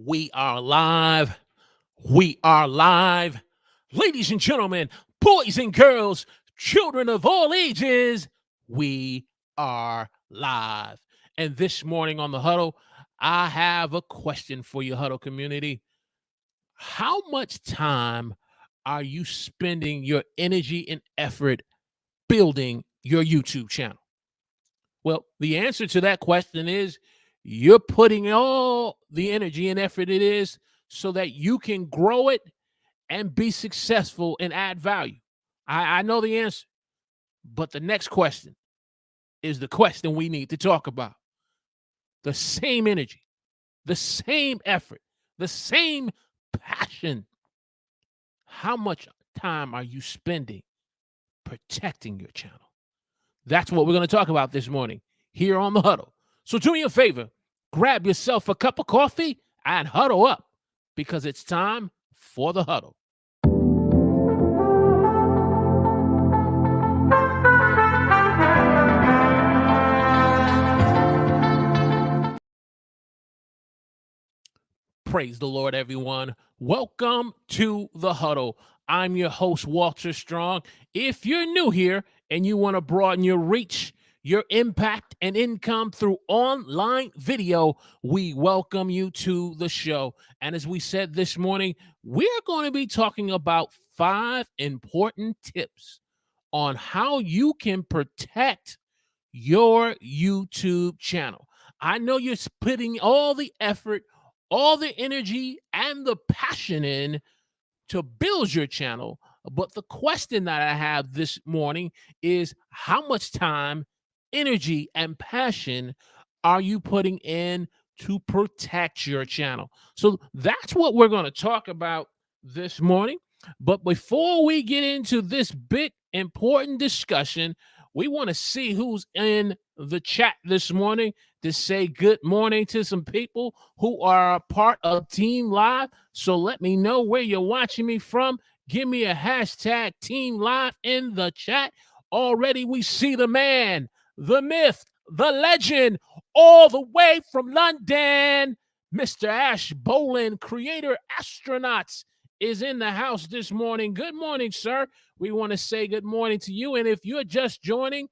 We are live. We are live. Ladies and gentlemen, boys and girls, children of all ages, we are live. And this morning on the Huddle, I have a question for you, Huddle community. How much time are you spending your energy and effort building your YouTube channel? Well, the answer to that question is you're putting all the energy and effort it is so that you can grow it and be successful and add value. I know the answer, but the next question is the question we need to talk about. The same energy, the same effort, the same passion. How much time are you spending protecting your channel? That's what we're going to talk about this morning here on the Huddle. So do me a favor, grab yourself a cup of coffee and huddle up because it's time for the Huddle. Praise the Lord, everyone. Welcome to the Huddle. I'm your host, Walter Strong. If you're new here and you want to broaden your reach, your impact, and income through online video, we welcome you to the show. And as we said this morning, we're going to be talking about 5 important tips on how you can protect your YouTube channel. I know you're putting all the effort, all the energy, and the passion in to build your channel. But the question that I have this morning is how much time, energy, and passion are you putting in to protect your channel? So that's what we're going to talk about this morning. But before we get into this big important discussion, we want to see who's in the chat this morning to say good morning to some people who are a part of Team Live. So let me know where you're watching me from. Give me a hashtag Team Live in the chat. Already we see the man, the myth, the legend, all the way from London. Mr. Ash Bolin, creator astronauts, is in the house this morning. Good morning, sir. We want to say good morning to you. And if you're just joining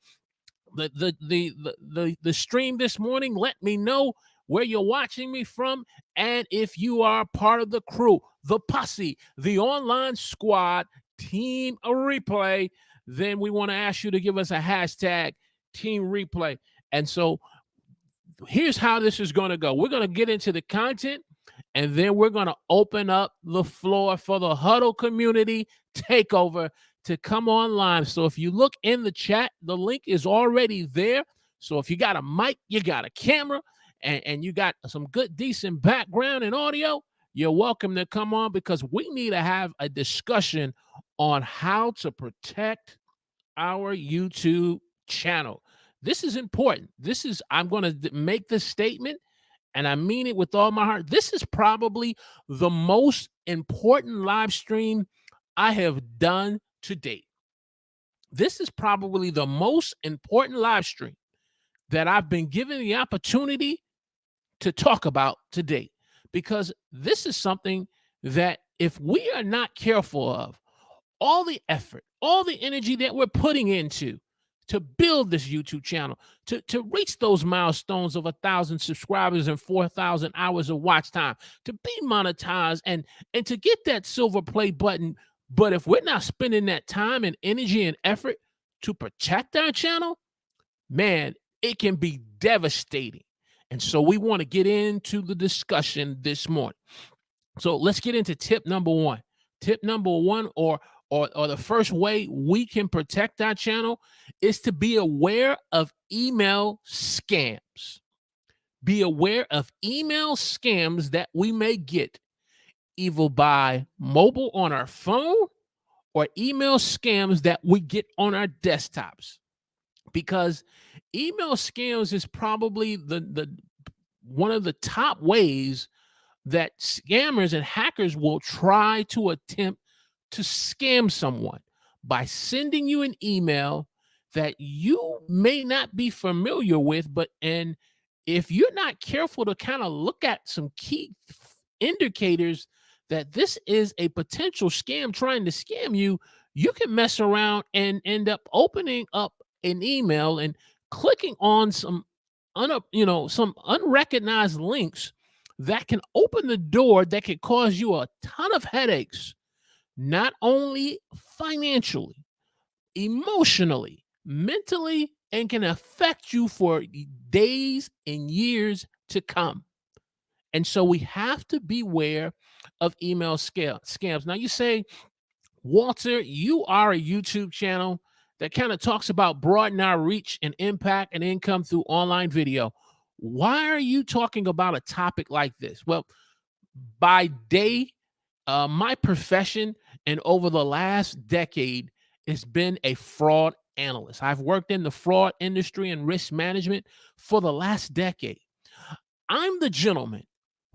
the stream this morning, let me know where you're watching me from. And if you are part of the crew, the posse, the online squad, Team Replay, then we want to ask you to give us a hashtag Team Replay. And so here's how this is going to go. We're going to get into the content, and then we're going to open up the floor for the Huddle community takeover to come online. So if you look in the chat, the link is already there. So if you got a mic, you got a camera, and you got some good, decent background and audio, you're welcome to come on because we need to have a discussion on how to protect our YouTube channel. This is important. I'm going to make this statement, and I mean it with all my heart. This is probably the most important live stream I have done to date. This is probably the most important live stream that I've been given the opportunity to talk about to date, because this is something that if we are not careful of, all the effort, all the energy that we're putting into to build this YouTube channel, to reach those milestones of 1,000 subscribers and 4,000 hours of watch time, to be monetized and to get that silver play button. But if we're not spending that time and energy and effort to protect our channel, man, it can be devastating. And so we want to get into the discussion this morning. So let's get into tip number one. Tip number one, or the first way we can protect our channel, is to be aware of email scams. Be aware of email scams that we may get either by mobile on our phone or email scams that we get on our desktops. Because email scams is probably the one of the top ways that scammers and hackers will try to attempt to scam someone by sending you an email that you may not be familiar with, and if you're not careful to kind of look at some key indicators that this is a potential scam trying to scam you, you can mess around and end up opening up an email and clicking on some unrecognized links that can open the door that could cause you a ton of headaches, not only financially, emotionally, mentally, and can affect you for days and years to come. And so we have to beware of email scams. Now, you say, Walter, you are a YouTube channel that kind of talks about broadening our reach and impact and income through online video. Why are you talking about a topic like this? Well, by day, my profession and over the last decade has been a fraud analyst. I've worked in the fraud industry and risk management for the last decade. I'm the gentleman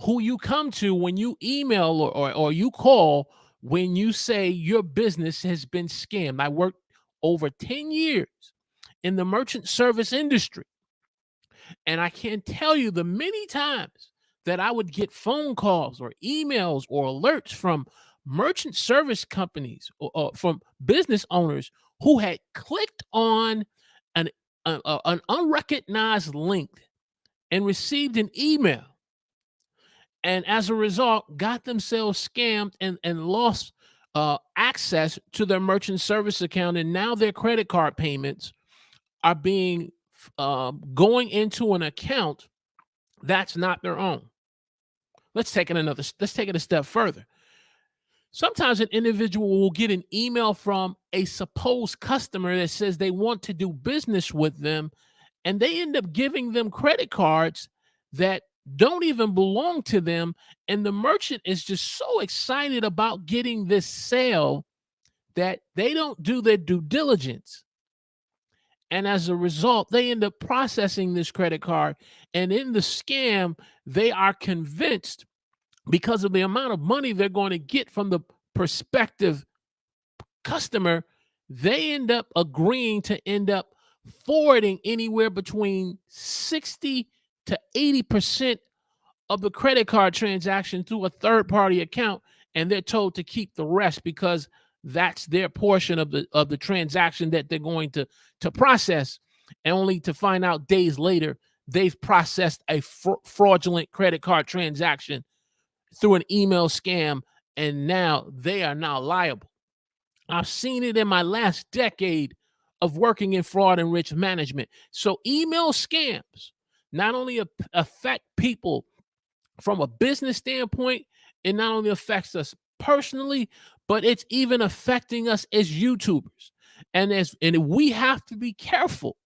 who you come to when you email or you call when you say your business has been scammed. I worked over 10 years in the merchant service industry, and I can't tell you the many times that I would get phone calls or emails or alerts from merchant service companies or from business owners who had clicked on an, an unrecognized link and received an email, and as a result got themselves scammed and lost access to their merchant service account, and now their credit card payments are being going into an account that's not their own. Let's take it a step further. Sometimes an individual will get an email from a supposed customer that says they want to do business with them, and they end up giving them credit cards that don't even belong to them. And the merchant is just so excited about getting this sale that they don't do their due diligence. And as a result, they end up processing this credit card. And in the scam, they are convinced, because of the amount of money they're going to get from the prospective customer, they end up agreeing to end up forwarding anywhere between 60 to 80% of the credit card transaction through a third-party account, and they're told to keep the rest because that's their portion of the transaction that they're going to process, and only to find out days later they've processed a fraudulent credit card transaction through an email scam, and now they are now liable. I've seen it in my last decade of working in fraud and risk management. So email scams not only affect people from a business standpoint, it not only affects us personally, but it's even affecting us as YouTubers. And we have to be careful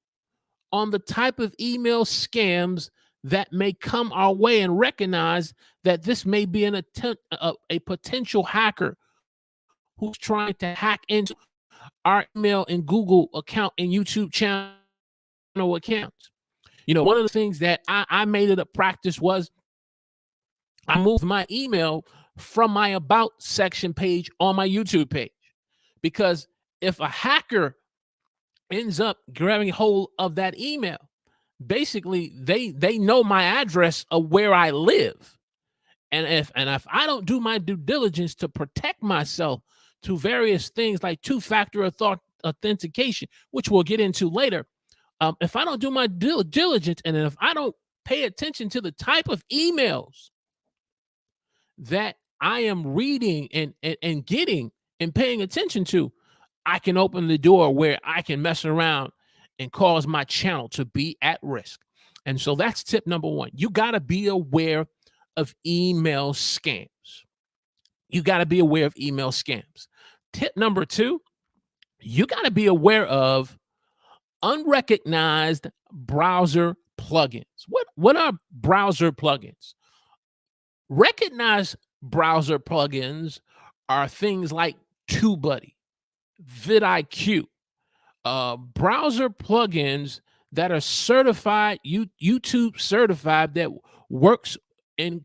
on the type of email scams that may come our way and recognize that this may be an attempt, a potential hacker who's trying to hack into our email and Google account and YouTube channel accounts. One of the things that I made it a practice was I moved my email from my About section page on my YouTube page, because if a hacker ends up grabbing hold of that email, basically they know my address of where I live. And if I don't do my due diligence to protect myself to various things like two-factor authentication, which we'll get into later, if I don't do my diligence, and if I don't pay attention to the type of emails that I am reading and getting and paying attention to, I can open the door where I can mess around and cause my channel to be at risk. And so that's tip number one. You got to be aware of email scams. You got to be aware of email scams. Tip number two, you got to be aware of unrecognized browser plugins. What are browser plugins? Recognized browser plugins are things like TubeBuddy, vidIQ, browser plugins that are certified, YouTube certified, that works in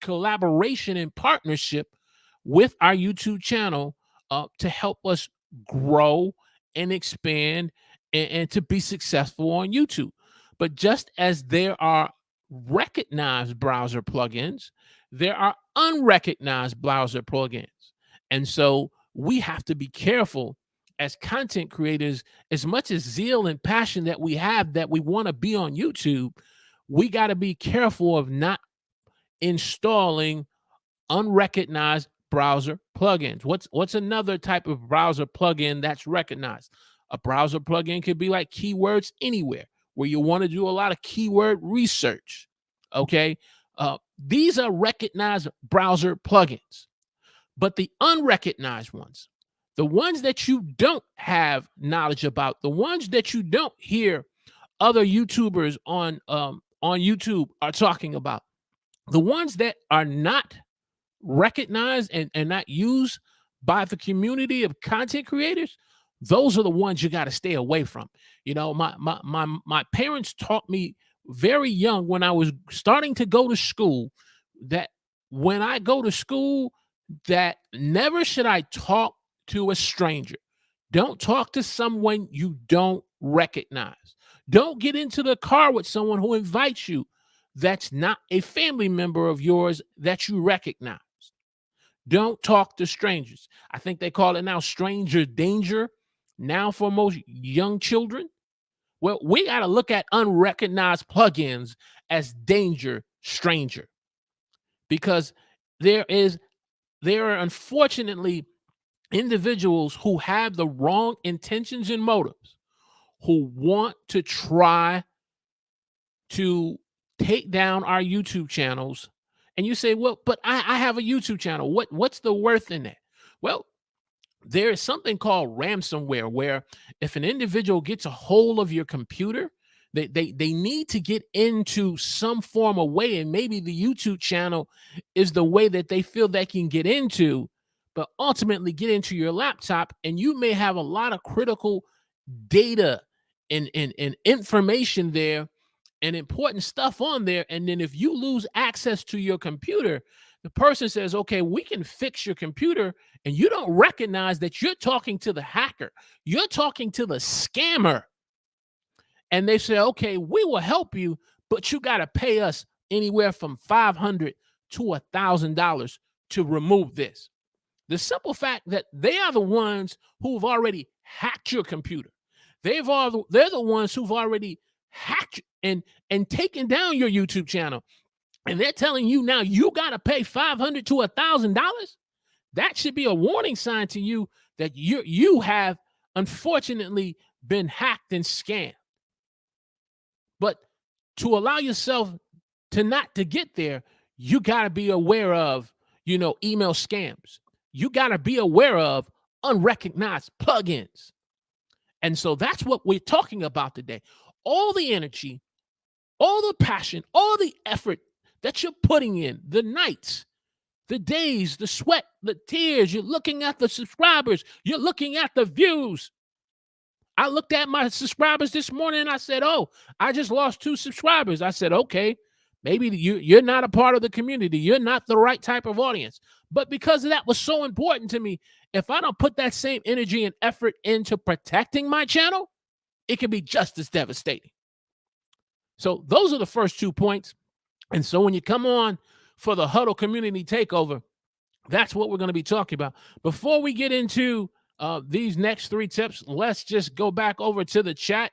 collaboration and partnership with our YouTube channel to help us grow and expand and to be successful on YouTube. But just as there are recognized browser plugins, there are unrecognized browser plugins. And so we have to be careful as content creators, as much as zeal and passion that we have that we want to be on YouTube, we got to be careful of not installing unrecognized browser plugins. What's another type of browser plugin that's recognized? A browser plugin could be like Keywords Anywhere, where you want to do a lot of keyword research. Okay, these are recognized browser plugins, but the unrecognized ones, the ones that you don't have knowledge about, the ones that you don't hear other YouTubers on YouTube are talking about, the ones that are not recognized and not used by the community of content creators, those are the ones you got to stay away from. You know, my parents taught me very young when I was starting to go to school that when I go to school, that never should I talk to a stranger. Don't talk to someone you don't recognize. Don't get into the car with someone who invites you that's not a family member of yours that you recognize. Don't talk to strangers. I think they call it now stranger danger now for most young children. Well, we got to look at unrecognized plugins as danger stranger, because there are unfortunately individuals who have the wrong intentions and motives, who want to try to take down our YouTube channels. And you say, well, but I have a YouTube channel. What's the worth in that? Well, there is something called ransomware, where if an individual gets a hold of your computer, they need to get into some form of way, and maybe the YouTube channel is the way that they feel they can get into, but ultimately get into your laptop, and you may have a lot of critical data and information there and important stuff on there. And then if you lose access to your computer, the person says, okay, we can fix your computer, and you don't recognize that you're talking to the hacker. You're talking to the scammer. And they say, okay, we will help you, but you got to pay us anywhere from $500 to $1,000 to remove this. The simple fact that they are the ones who've already hacked your computer. They're the ones who've already hacked and taken down your YouTube channel. And they're telling you now you got to pay $500 to $1,000. That should be a warning sign to you that you have unfortunately been hacked and scammed. But to allow yourself to not to get there, you got to be aware of, email scams. You got to be aware of unrecognized plugins. And so that's what we're talking about today. All the energy, all the passion, all the effort that you're putting in, the nights, the days, the sweat, the tears, you're looking at the subscribers, you're looking at the views. I looked at my subscribers this morning and I said, oh, I just lost 2 subscribers. I said, okay, maybe you're not a part of the community. You're not the right type of audience. But because that was so important to me, if I don't put that same energy and effort into protecting my channel, it can be just as devastating. So those are the first 2 points. And so when you come on for the Huddle Community Takeover, that's what we're going to be talking about. Before we get into these next 3 tips, let's just go back over to the chat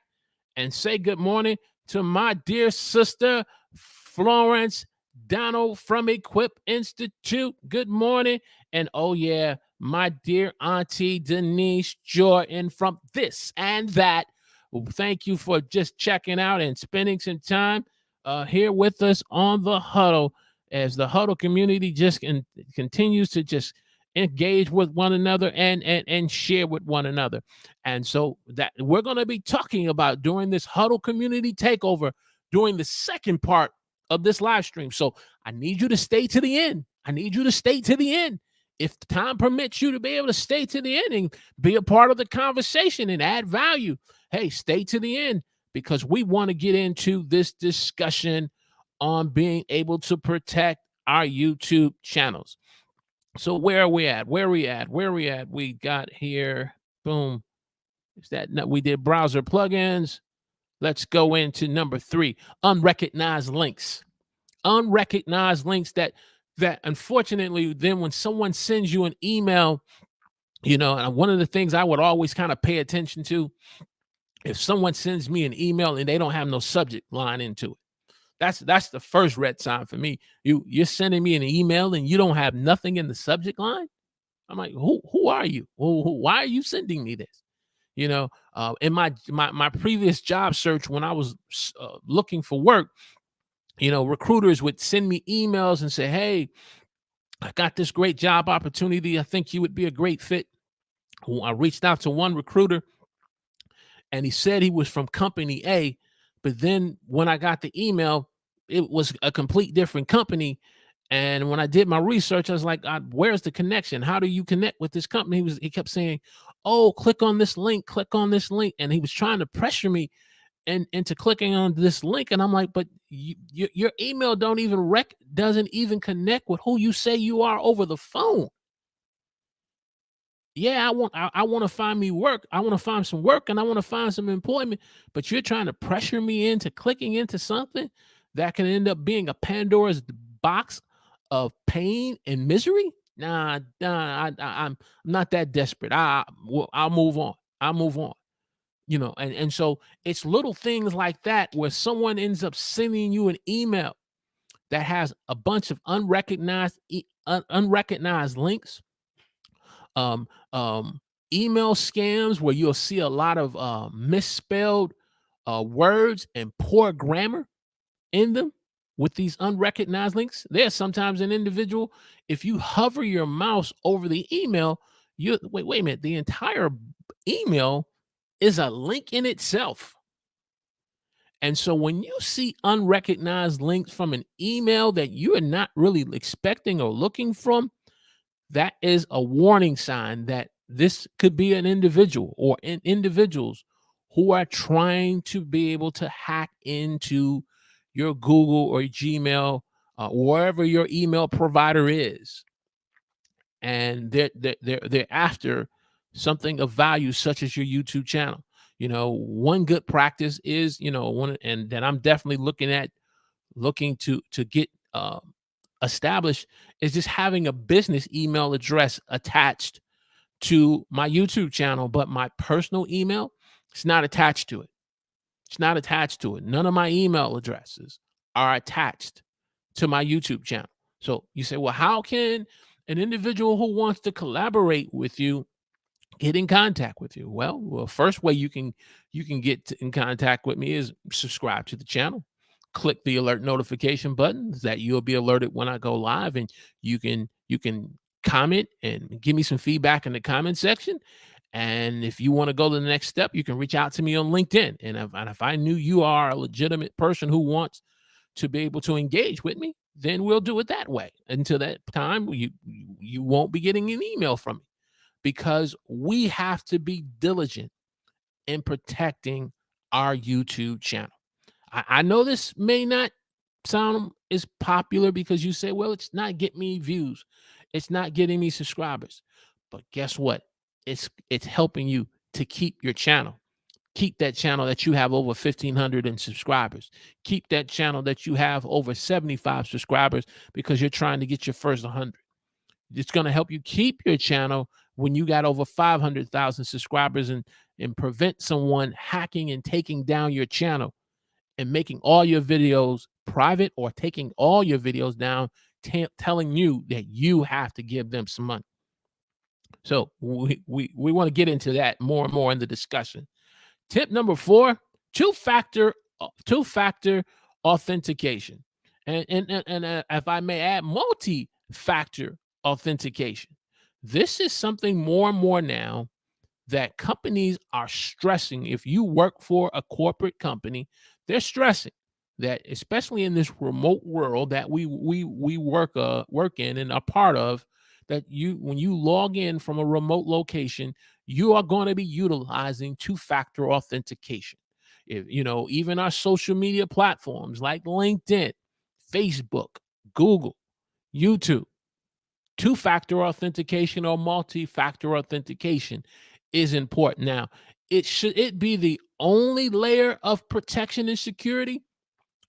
and say good morning to my dear sister, Florence Donald from Equip Institute. Good morning. And oh yeah, my dear auntie Denise Jordan from This and That. Well, thank you for just checking out and spending some time here with us on the Huddle, as the Huddle community just continues to just engage with one another and share with one another. And so that we're going to be talking about during this Huddle community takeover during the second part of this live stream. So I need you to stay to the end. I need you to stay to the end. If time permits you to be able to stay to the end and be a part of the conversation and add value, hey, stay to the end, because we want to get into this discussion on being able to protect our YouTube channels. So where are we at? We got here, boom. Is that we did browser plugins? Let's go into number 3, unrecognized links. Unrecognized links that unfortunately, then when someone sends you an email, and one of the things I would always kind of pay attention to, if someone sends me an email and they don't have no subject line into it, that's the first red sign for me. You're sending me an email and you don't have nothing in the subject line. I'm like, who are you? Why are you sending me this? In my previous job search, when I was looking for work, recruiters would send me emails and say, "Hey, I got this great job opportunity. I think you would be a great fit." I reached out to one recruiter and he said he was from company A, but then when I got the email, it was a complete different company. And when I did my research, I was like, where's the connection? How do you connect with this company? He kept saying, "Oh, click on this link, click on this link." And he was trying to pressure me into clicking on this link. And I'm like, but your email doesn't even connect with who you say you are over the phone. Yeah, I want to find me work. I want to find some work and I want to find some employment, but you're trying to pressure me into clicking into something that can end up being a Pandora's box of pain and misery. Nah, I'm not that desperate. I'll move on. I'll move on. And so it's little things like that where someone ends up sending you an email that has a bunch of unrecognized links, um, email scams where you'll see a lot of misspelled words and poor grammar in them with these unrecognized links. There's sometimes an individual, if you hover your mouse over the email, you wait a minute, the entire email is a link in itself. And so when you see unrecognized links from an email that you are not really expecting or looking from, that is a warning sign that this could be an individual or individuals who are trying to be able to hack into your Google or Gmail, wherever your email provider is, and they're after something of value, such as your YouTube channel. One good practice is, one, and that I'm definitely looking to get established, is just having a business email address attached to my YouTube channel, but my personal email, it's not attached to it. It's not attached to it. None of my email addresses are attached to my YouTube channel. So you say, well, how can an individual who wants to collaborate with you get in contact with you? Well, first way you can get in contact with me is subscribe to the channel. Click the alert notification button that you'll be alerted when I go live, and you can comment and give me some feedback in the comment section. And if you want to go to the next step, you can reach out to me on LinkedIn. And if I knew you are a legitimate person who wants to be able to engage with me, then we'll do it that way. Until that time, you won't be getting an email from me, because we have to be diligent in protecting our YouTube channel. I know this may not sound as popular because you say, well, it's not getting me views, it's not getting me subscribers. But guess what? It's helping you to keep your channel. Keep that channel that you have over 1,500 in subscribers. Keep that channel that you have over 75 subscribers, because you're trying to get your first 100. It's going to help you keep your channel when you got over 500,000 subscribers, and prevent someone hacking and taking down your channel and making all your videos private, or taking all your videos down, telling you that you have to give them some money. So we want to get into that more and more in the discussion. Tip number 4, two-factor authentication. And if I may add, multi-factor authentication. This is something more and more now that companies are stressing. If you work for a corporate company, they're stressing that, especially in this remote world that we work in and are part of, that when you log in from a remote location, you are going to be utilizing two-factor authentication. Even our social media platforms like LinkedIn, Facebook, Google, YouTube, two-factor authentication or multi-factor authentication is important. Now, should it be the only layer of protection and security?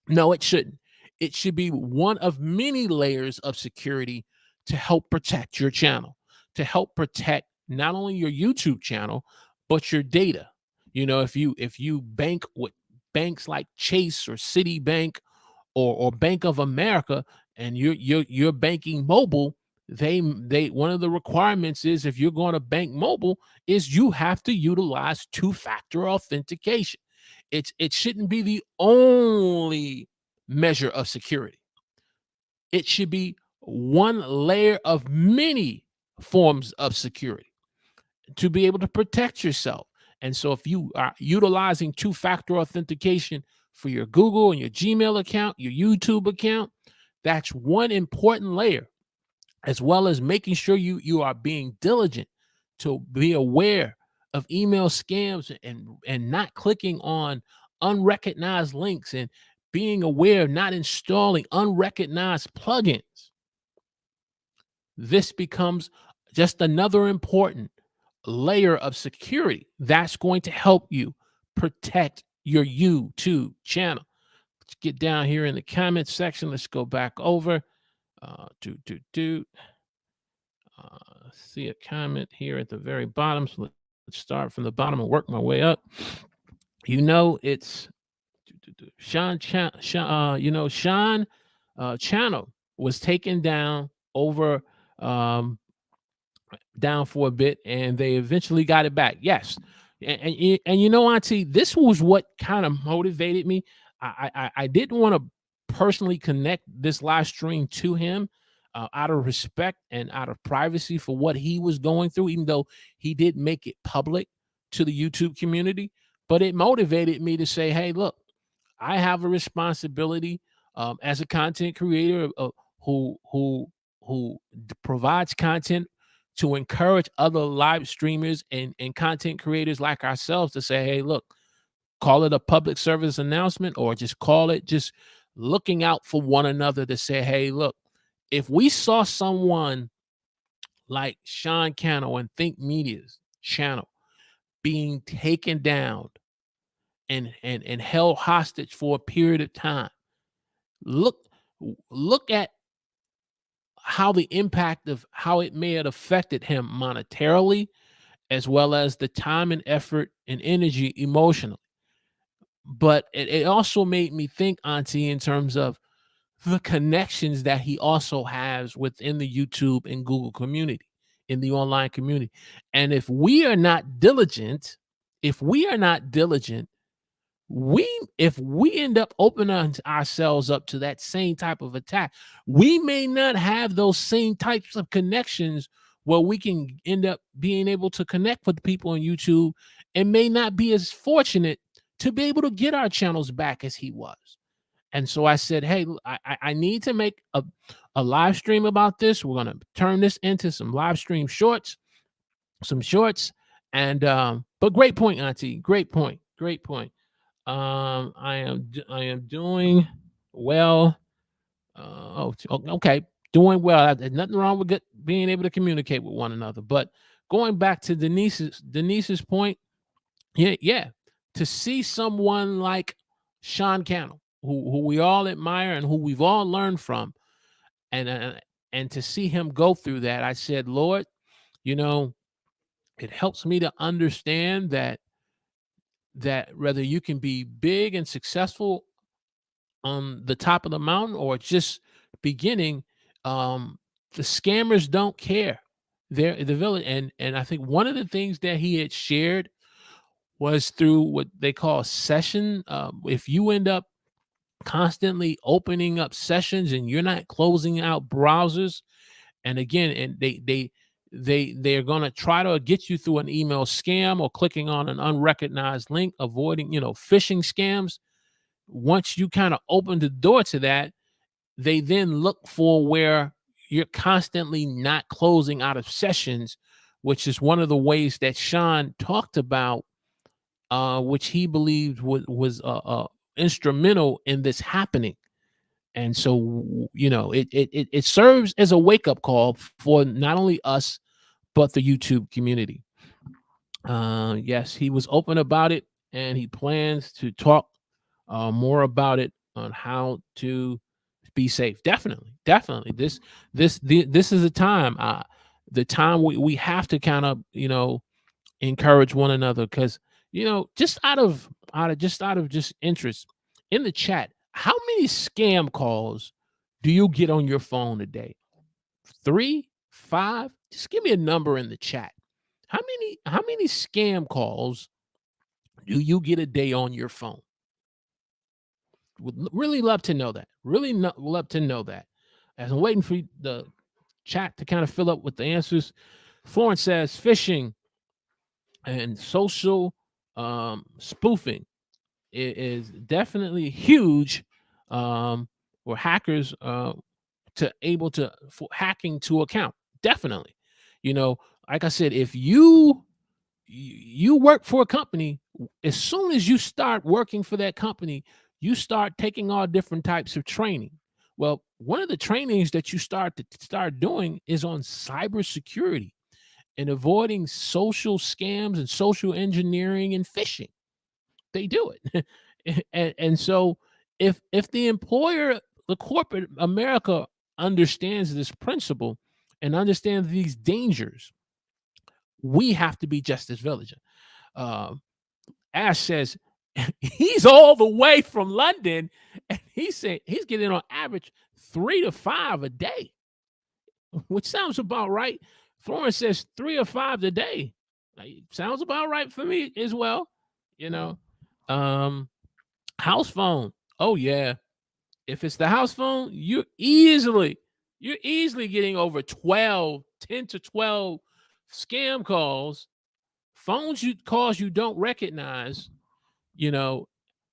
No, it shouldn't. It should be one of many layers of security to help protect your channel, to help protect not only your YouTube channel, but your data. If you bank with banks like Chase or Citibank or Bank of America, and you're banking mobile, they one of the requirements is, if you're going to bank mobile, is you have to utilize two-factor authentication. It shouldn't be the only measure of security. It should be one layer of many forms of security to be able to protect yourself. And so if you are utilizing two-factor authentication for your Google and your Gmail account, your YouTube account, that's one important layer, as well as making sure you are being diligent to be aware of email scams, and not clicking on unrecognized links, and being aware of not installing unrecognized plugins. This becomes just another important layer of security that's going to help you protect your YouTube channel. Let's get down here in the comments section. Let's go back over. See a comment here at the very bottom. So let's start from the bottom and work my way up. It's Sean. Sean channel was taken down over down for a bit, and they eventually got it back. Yes, and Auntie, this was what kind of motivated me. I didn't want to personally connect this live stream to him, out of respect and out of privacy for what he was going through, even though he did make it public to the YouTube community. But it motivated me to say, hey, look, I have a responsibility, as a content creator, who provides content to encourage other live streamers and content creators like ourselves, to say, hey, look, call it a public service announcement, or just call it just looking out for one another, to say, hey, look, if we saw someone like Sean Cannell and Think Media's channel being taken down and held hostage for a period of time, look at how the impact of how it may have affected him monetarily, as well as the time and effort and energy emotionally. But it also made me think, Auntie, in terms of the connections that he also has within the YouTube and Google community, in the online community. And if we are not diligent, if we end up opening ourselves up to that same type of attack, we may not have those same types of connections where we can end up being able to connect with people on YouTube, and may not be as fortunate to be able to get our channels back as he was. And so I said, hey, I need to make a live stream about this. We're going to turn this into some live stream shorts, And but great point, Auntie. Great point. I am doing well. Okay, doing well. There's nothing wrong with being able to communicate with one another. But going back to Denise's point, yeah, to see someone like Sean Cannell, who we all admire and who we've all learned from, and to see him go through that, I said, Lord, it helps me to understand that whether you can be big and successful on the top of the mountain, or just beginning, the scammers don't care. They're the villain. And I think one of the things that he had shared was through what they call session. If you end up constantly opening up sessions and you're not closing out browsers, and again, and they're going to try to get you through an email scam or clicking on an unrecognized link, avoiding phishing scams. Once you kind of open the door to that, they then look for where you're constantly not closing out of sessions, which is one of the ways that Sean talked about, which he believed was instrumental in this happening. And so, it serves as a wake-up call for not only us, but the YouTube community. Yes, he was open about it, and he plans to talk more about it, on how to be safe. Definitely. This is a time, the time we have to kind of, encourage one another, because, just out of just interest, in the chat, how many scam calls do you get on your phone a day? 3, 5? Just give me a number in the chat. How many scam calls do you get a day on your phone? Would really love to know that. Really love to know that. As I'm waiting for the chat to kind of fill up with the answers, Florence says phishing and social spoofing is definitely huge, for hackers, to able to for hacking to account. Definitely, you know, like I said, if you work for a company, as soon as you start working for that company, you start taking all different types of training. Well, one of the trainings that you start doing is on cybersecurity and avoiding social scams and social engineering and phishing. They do it. And so if the employer, the corporate America, understands this principle and understands these dangers, we have to be just as vigilant. Um, Ash says he's all the way from London, and he said he's getting on average 3 to 5 a day, which sounds about right. Florence says 3 or 5 a day. Sounds about right for me as well. You know, um, house phone. Oh yeah, if it's the house phone, you're easily getting over 12, 10 to 12 scam calls, calls you don't recognize. You know,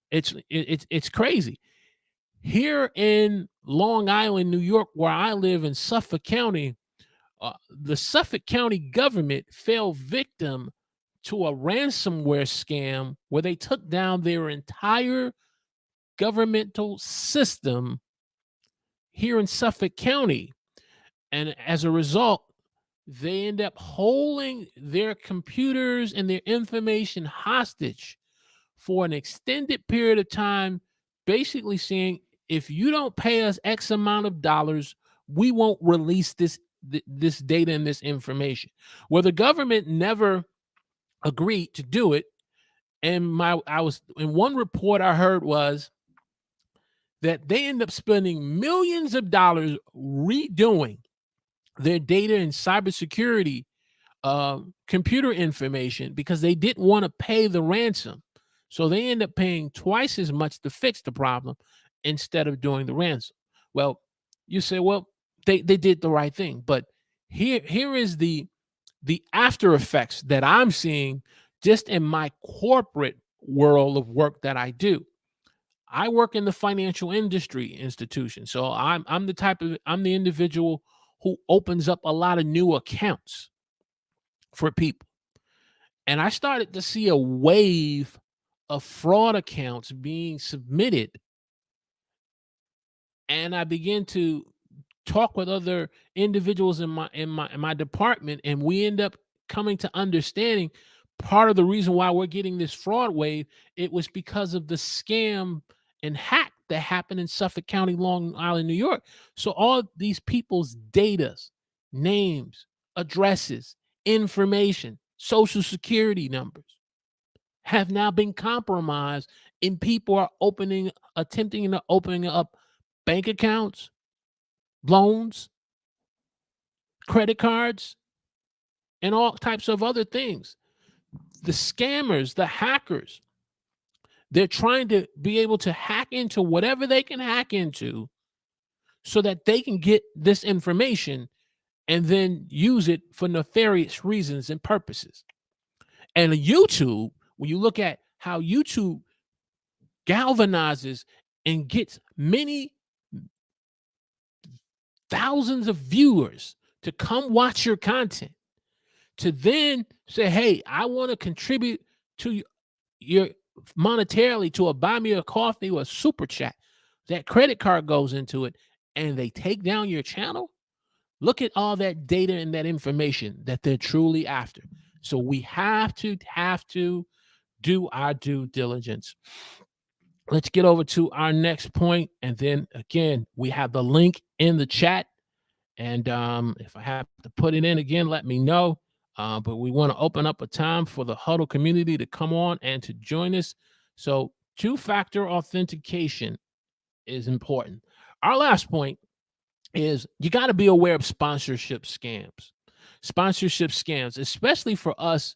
it's crazy. Here in Long Island, New York, where I live in Suffolk County, the Suffolk County government fell victim to a ransomware scam where they took down their entire governmental system here in Suffolk County. And as a result, they end up holding their computers and their information hostage for an extended period of time, basically saying, if you don't pay us X amount of dollars, we won't release this data and this information. Well, the government never agreed to do it. And I was in one report I heard was that they end up spending millions of dollars redoing their data and cybersecurity, computer information, because they didn't want to pay the ransom. So they end up paying twice as much to fix the problem instead of doing the ransom. Well, you say, well, they did the right thing, but here is the after effects that I'm seeing just in my corporate world of work that I do. I work in the financial industry institution. So I'm the individual who opens up a lot of new accounts for people. And I started to see a wave of fraud accounts being submitted. And I began to talk with other individuals in my department, and we end up coming to understanding part of the reason why we're getting this fraud wave, it was because of the scam and hack that happened in Suffolk County, Long Island, New York. So all these people's data, names, addresses, information, social security numbers have now been compromised, and people are attempting to opening up bank accounts, loans, credit cards, and all types of other things. The scammers, the hackers, they're trying to be able to hack into whatever they can hack into so that they can get this information and then use it for nefarious reasons and purposes. And YouTube, when you look at how YouTube galvanizes and gets many thousands of viewers to come watch your content, to then say, hey, I want to contribute to your monetarily to a buy me a coffee or a super chat. That credit card goes into it and they take down your channel. Look at all that data and that information that they're truly after. So we have to do our due diligence. let's get over to our next point, and then again, we have the link in the chat. And if I have to put it in again, let me know. But we want to open up a time for the Huddle community to come on and to join us. So, two-factor authentication is important. Our last point is you got to be aware of sponsorship scams. Sponsorship scams, especially for us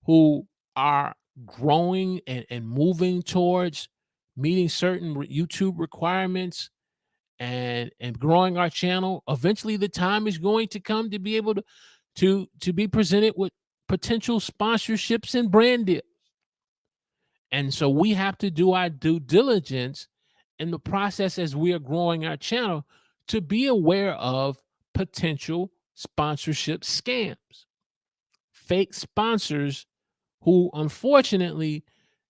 who are growing and moving towards meeting certain YouTube requirements and growing our channel. Eventually the time is going to come to be able to be presented with potential sponsorships and brand deals. And so we have to do our due diligence in the process as we are growing our channel to be aware of potential sponsorship scams, fake sponsors who unfortunately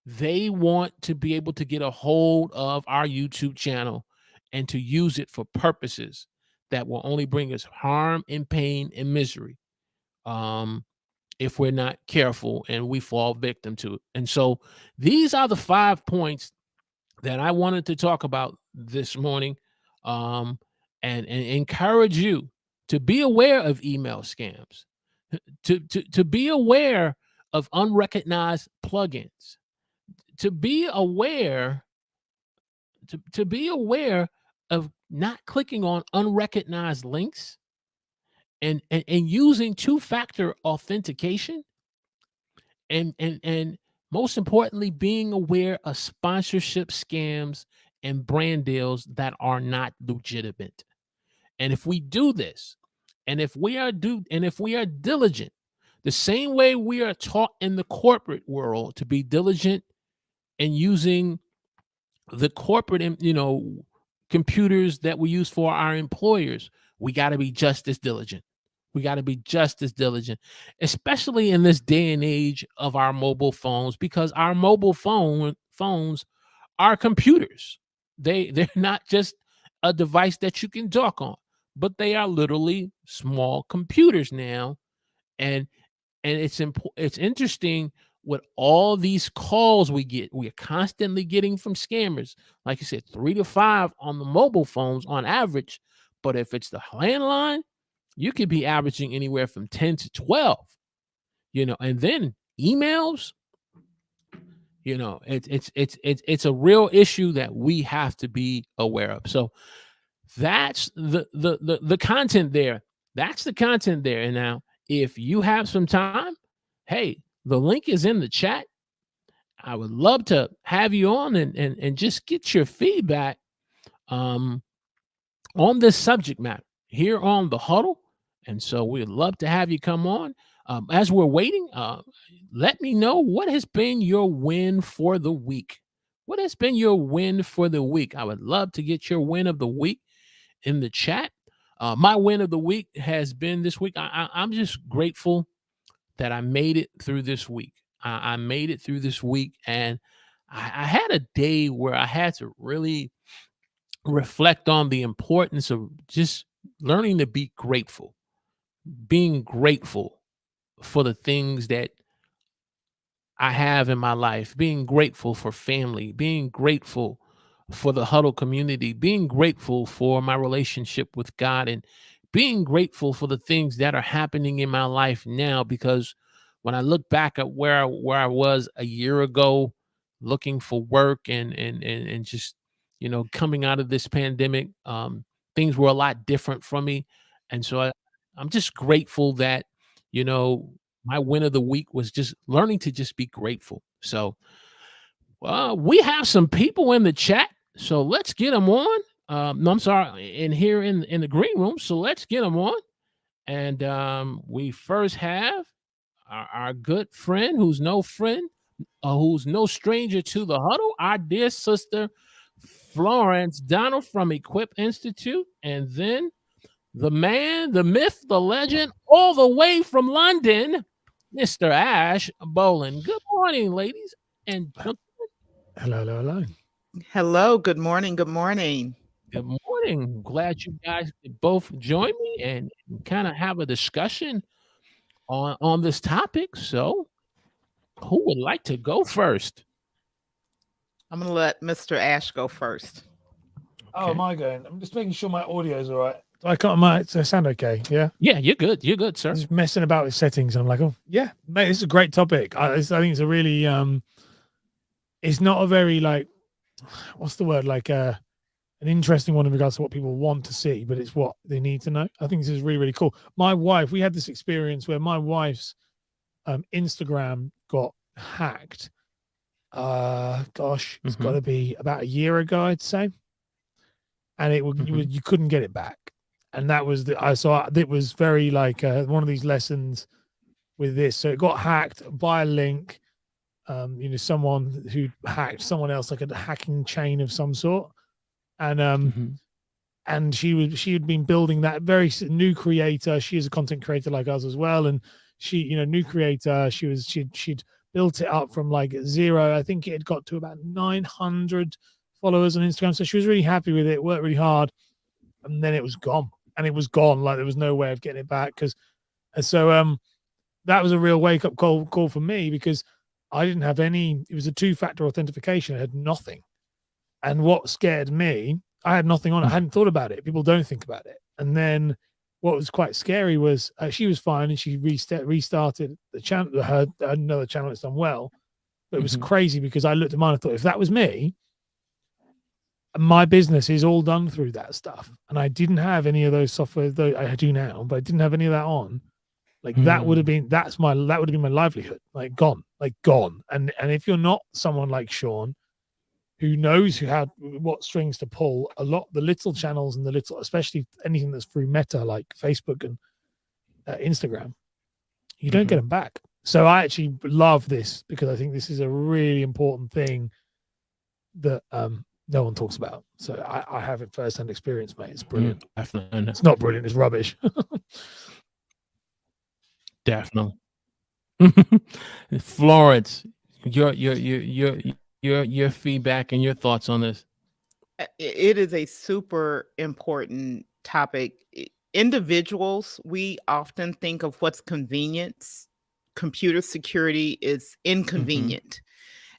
they want to be able to get a hold of our YouTube channel and to use it for purposes that will only bring us harm and pain and misery if we're not careful and we fall victim to it. And so these are the 5 points that I wanted to talk about this morning, and encourage you to be aware of email scams, to be aware of unrecognized plugins, to be aware to be aware of not clicking on unrecognized links and using two-factor authentication, and most importantly, being aware of sponsorship scams and brand deals that are not legitimate. And if we do this, and if we are diligent, the same way we are taught in the corporate world to be diligent in using the corporate, computers that we use for our employers, we got to be just as diligent. We got to be just as diligent, especially in this day and age of our mobile phones, because our mobile phones are computers. They're not just a device that you can talk on, but they are literally small computers now. And it's interesting with all these calls we're constantly getting from scammers. Like you said, 3 to 5 on the mobile phones on average, but if it's the landline, you could be averaging anywhere from 10 to 12. And then emails, it's a real issue that we have to be aware of. So that's the content there. That's the content there. And now, if you have some time, hey, the link is in the chat. I would love to have you on and just get your feedback on this subject matter here on the Huddle. And so we'd love to have you come on. As we're waiting, let me know what has been your win for the week. What has been your win for the week? I would love to get your win of the week in the chat. My win of the week has been this week. I'm just grateful that I made it through this week. I made it through this week, and I had a day where I had to really reflect on the importance of just learning to be grateful, being grateful for the things that I have in my life, being grateful for family, being grateful for the Huddle community, being grateful for my relationship with God, and being grateful for the things that are happening in my life now. Because when I look back at where I was a year ago, looking for work and just coming out of this pandemic, things were a lot different from me, and so I'm just grateful that you know my win of the week was just learning to just be grateful. So we have some people in the chat, so let's get them on. No, I'm sorry, in here in the green room. So let's get them on. And we first have our good friend, who's no stranger to the Huddle, our dear sister Florence Donald from Equip Institute, and then the man, the myth, the legend, all the way from London, Mr. Ash Bolin. Good morning, ladies and gentlemen. Hello. Hello. Good morning. Good morning. Good morning. Glad you guys could both join me and kind of have a discussion on this topic. So, who would like to go first? I'm going to let Mr. Ash go first. Oh, am I going? I'm just making sure my audio is all right. I can't. Does it sound okay? Yeah. Yeah, you're good. You're good, sir. Just messing about with settings, and I'm like, oh yeah, mate, this is a great topic. I think it's a really it's not a very like, what's the word, like an interesting one in regards to what people want to see, but it's what they need to know. I think this is really, really cool. My wife, we had this experience where my wife's Instagram got hacked. Gosh, it's got to be about a year ago, I'd say. And you couldn't get it back. And that was it was very like one of these lessons with this. So it got hacked by a link. Someone who hacked someone else, like a hacking chain of some sort. And and she had been building that very new creator. She is a content creator like us as well. And she, new creator, she'd built it up from like 0. I think it had got to about 900 followers on Instagram. So she was really happy with it, worked really hard. And then it was gone. And it was gone. Like there was no way of getting it back. So that was a real wake-up call for me, because I didn't have any. It was a 2-factor authentication. I had nothing. And what scared me, I had nothing on it. I hadn't thought about it. People don't think about it. And then what was quite scary was she was fine, and she restarted the channel. Her another channel that's done well. But it was crazy, because I looked at mine and thought, if that was me, my business is all done through that stuff. And I didn't have any of those software, though I do now, but I didn't have any of that on. Like that would have been my livelihood, like gone. And if you're not someone like Sean, who knows what strings to pull, the little channels and especially anything that's through Meta like Facebook and Instagram, you don't get them back. So I actually love this, because I think this is a really important thing that no one talks about. So I have it firsthand experience, mate. It's brilliant. Definitely. It's not brilliant. It's rubbish. Definitely. Florence, your feedback and your thoughts on this. It is a super important topic. Individuals, we often think of what's convenience. Computer security is inconvenient.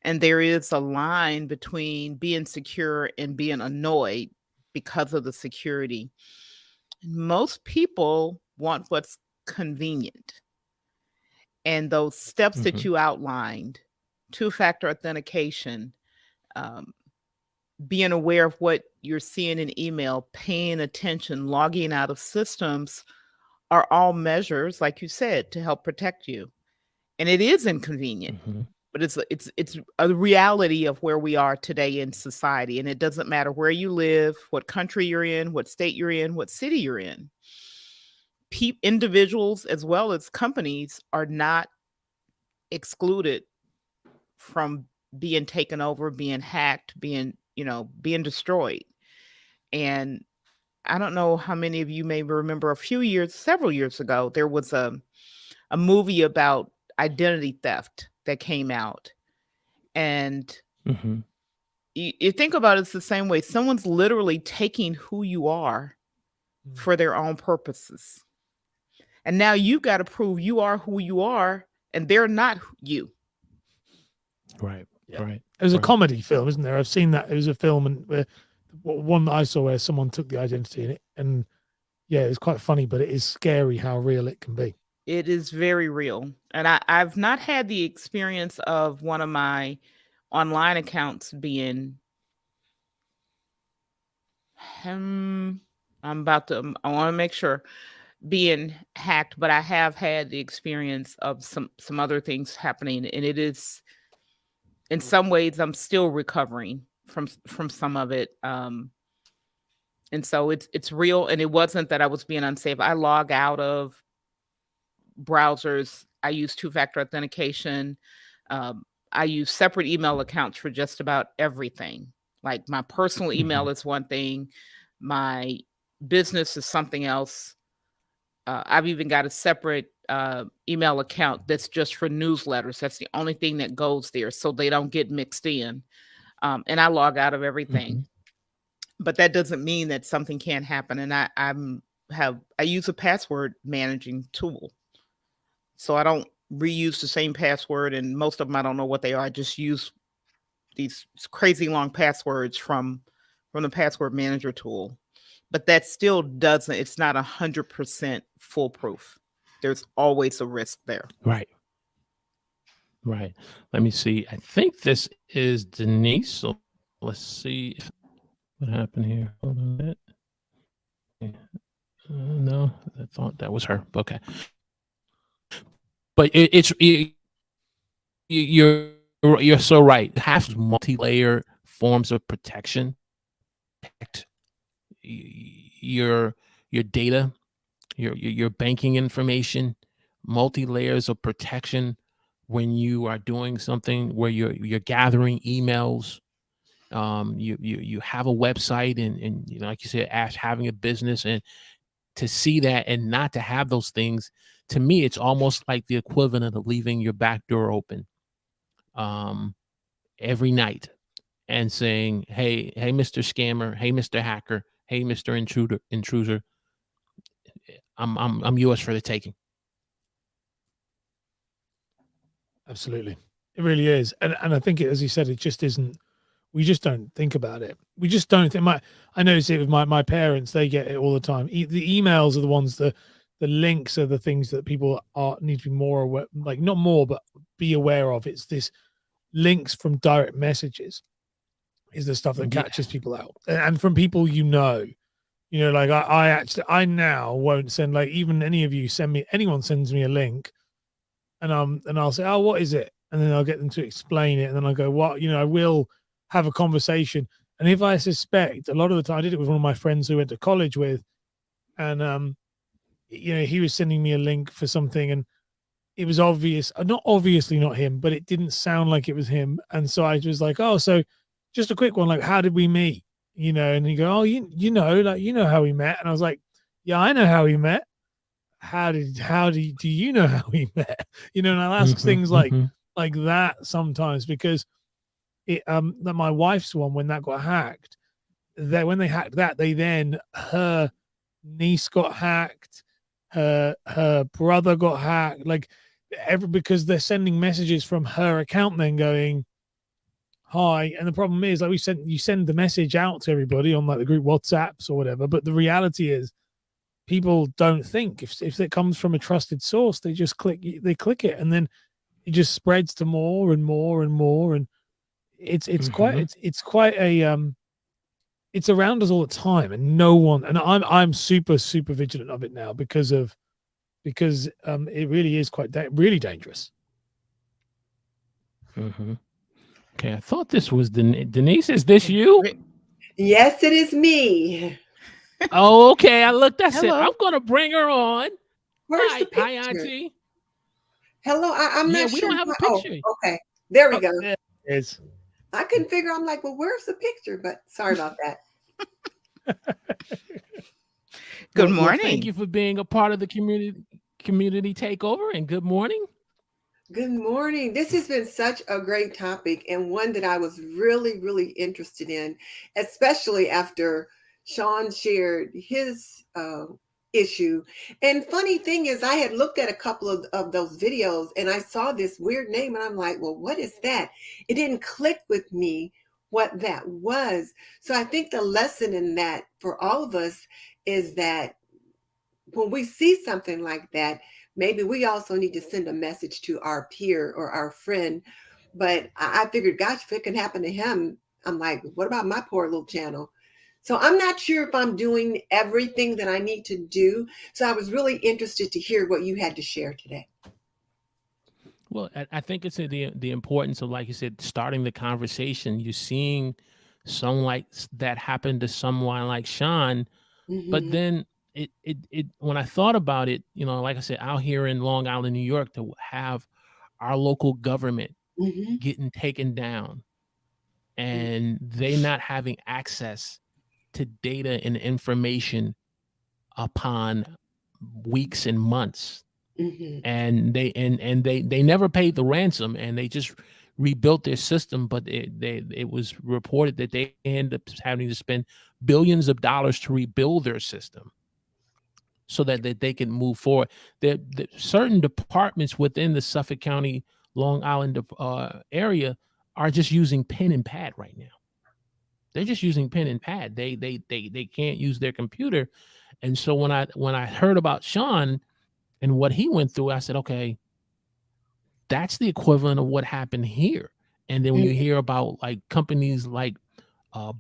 And there is a line between being secure and being annoyed because of the security. Most people want what's convenient. And those steps that you outlined, 2-factor authentication, being aware of what you're seeing in email, paying attention, logging out of systems, are all measures, like you said, to help protect you. And it is inconvenient, but it's a reality of where we are today in society. And it doesn't matter where you live, what country you're in, what state you're in, what city you're in. Individuals as well as companies are not excluded from being taken over, being hacked, being destroyed. And I don't know how many of you may remember several years ago, there was a movie about identity theft that came out. And you think about it, it's the same way. Someone's literally taking who you are for their own purposes. And now you've got to prove you are who you are, and they're not you. Right. Yeah. Right. It was a comedy film, isn't there? I've seen that. It was a film, and one that I saw where someone took the identity in it, and yeah, it's quite funny, but it is scary how real it can be. It is very real. And I've not had the experience of one of my online accounts being I want to make sure, being hacked, but I have had the experience of some other things happening, and it is, in some ways, I'm still recovering from some of it. And so it's real, and it wasn't that I was being unsafe. I log out of browsers. I use 2-factor authentication. I use separate email accounts for just about everything. Like my personal email is one thing, my business is something else. I've even got a separate email account that's just for newsletters. That's the only thing that goes there, so they don't get mixed in. And I log out of everything. But that doesn't mean that something can't happen. And I use a password managing tool. So I don't reuse the same password, and most of them I don't know what they are. I just use these crazy long passwords from the password manager tool. But that still doesn't, it's not 100% foolproof. There's always a risk there. Right. Right. Let me see. I think this is Denise. So let's see what happened here. Hold on a minute. No, I thought that was her. Okay. But you're so right. Have multi-layer forms of protection. Protect your data, your banking information, multi-layers of protection when you are doing something where you're gathering emails. You have a website and you know, like you said, having a business, and to see that and not to have those things, to me, it's almost like the equivalent of leaving your back door open every night and saying, hey, Mr. Scammer, hey, Mr. Hacker, hey, Mr. Intruder, I'm yours for the taking. Absolutely. It really is. And I think, as you said, it just isn't, we just don't think about it. We just don't think. I notice it with my parents, they get it all the time. The emails are the ones, the links are the things that people need to be more aware, like not more, but be aware of. It's this links from direct messages is the stuff that catches people out. And from people, like I now won't send, like, even any of you anyone sends me a link and I'll say, oh, what is it? And then I'll get them to explain it. And then I go, what, I will have a conversation. And if I suspect, a lot of the time, I did it with one of my friends who went to college with, and he was sending me a link for something, and it was obvious, obviously not him, but it didn't sound like it was him. And so I was like, oh, so just a quick one, like, how did we meet? And he go, oh, you know how we met. And I was like, yeah, I know how we met. How do you know how we met? And I'll ask things like that sometimes, because that my wife's one, when that got hacked, when they hacked that, her niece got hacked, her brother got hacked, like because they're sending messages from her account then going, hi. And the problem is, like, you send the message out to everybody on like the group WhatsApps or whatever, but the reality is people don't think if it comes from a trusted source, they just click it, and then it just spreads to more and more and more. And it's quite a it's around us all the time, and no one, and I'm super vigilant of it now because it really is really dangerous. Okay, I thought this was Denise. Is this you? Yes, it is me. Oh, okay. I looked. I said, I'm going to bring her on. Where's the picture? Hi, Auntie. Hello, I'm not sure. We don't have a picture. Oh, okay, there we go. There it is. I couldn't figure. I'm like, well, where's the picture? But sorry about that. Good morning. Thank you for being a part of the community takeover, and good morning. Good morning. This has been such a great topic, and one that I was really interested in, especially after Sean shared his issue. And funny thing is, I had looked at a couple of those videos, and I saw this weird name, and I'm like, well, what is that? It didn't click with me what that was. So I think the lesson in that for all of us is that when we see something like that, maybe we also need to send a message to our peer or our friend. But I figured, gosh, if it can happen to him, I'm like, what about my poor little channel? So I'm not sure if I'm doing everything that I need to do. So I was really interested to hear what you had to share today. Well, I think it's the importance of, like you said, starting the conversation. You're seeing something like that happen to someone like Sean, but then it when I thought about it, like I said, out here in Long Island, New York, to have our local government getting taken down and they not having access to data and information upon weeks and months. And they never paid the ransom, and they just rebuilt their system, but it was reported that they ended up having to spend billions of dollars to rebuild their system so that they can move forward. There certain departments within the Suffolk County, Long Island area are just using pen and pad right now. They're just using pen and pad. They can't use their computer. And so when I heard about Sean and what he went through, I said, okay, that's the equivalent of what happened here. And then when you hear about like companies like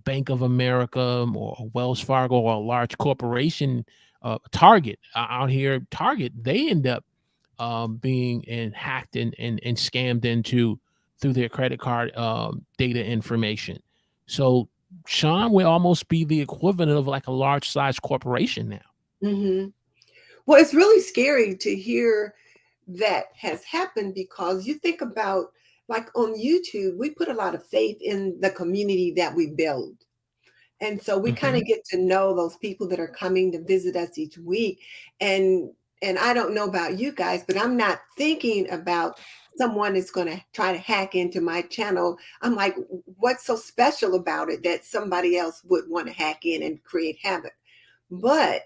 Bank of America or Wells Fargo or a large corporation, Target out here, Target, they end up being hacked and scammed into through their credit card data information. So Sean will almost be the equivalent of like a large size corporation now. Mm-hmm. Well, it's really scary to hear that has happened, because you think about, like on YouTube, we put a lot of faith in the community that we build. And so we kind of get to know those people that are coming to visit us each week. And I don't know about you guys, but I'm not thinking about someone is going to try to hack into my channel. I'm like, what's so special about it that somebody else would want to hack in and create havoc? But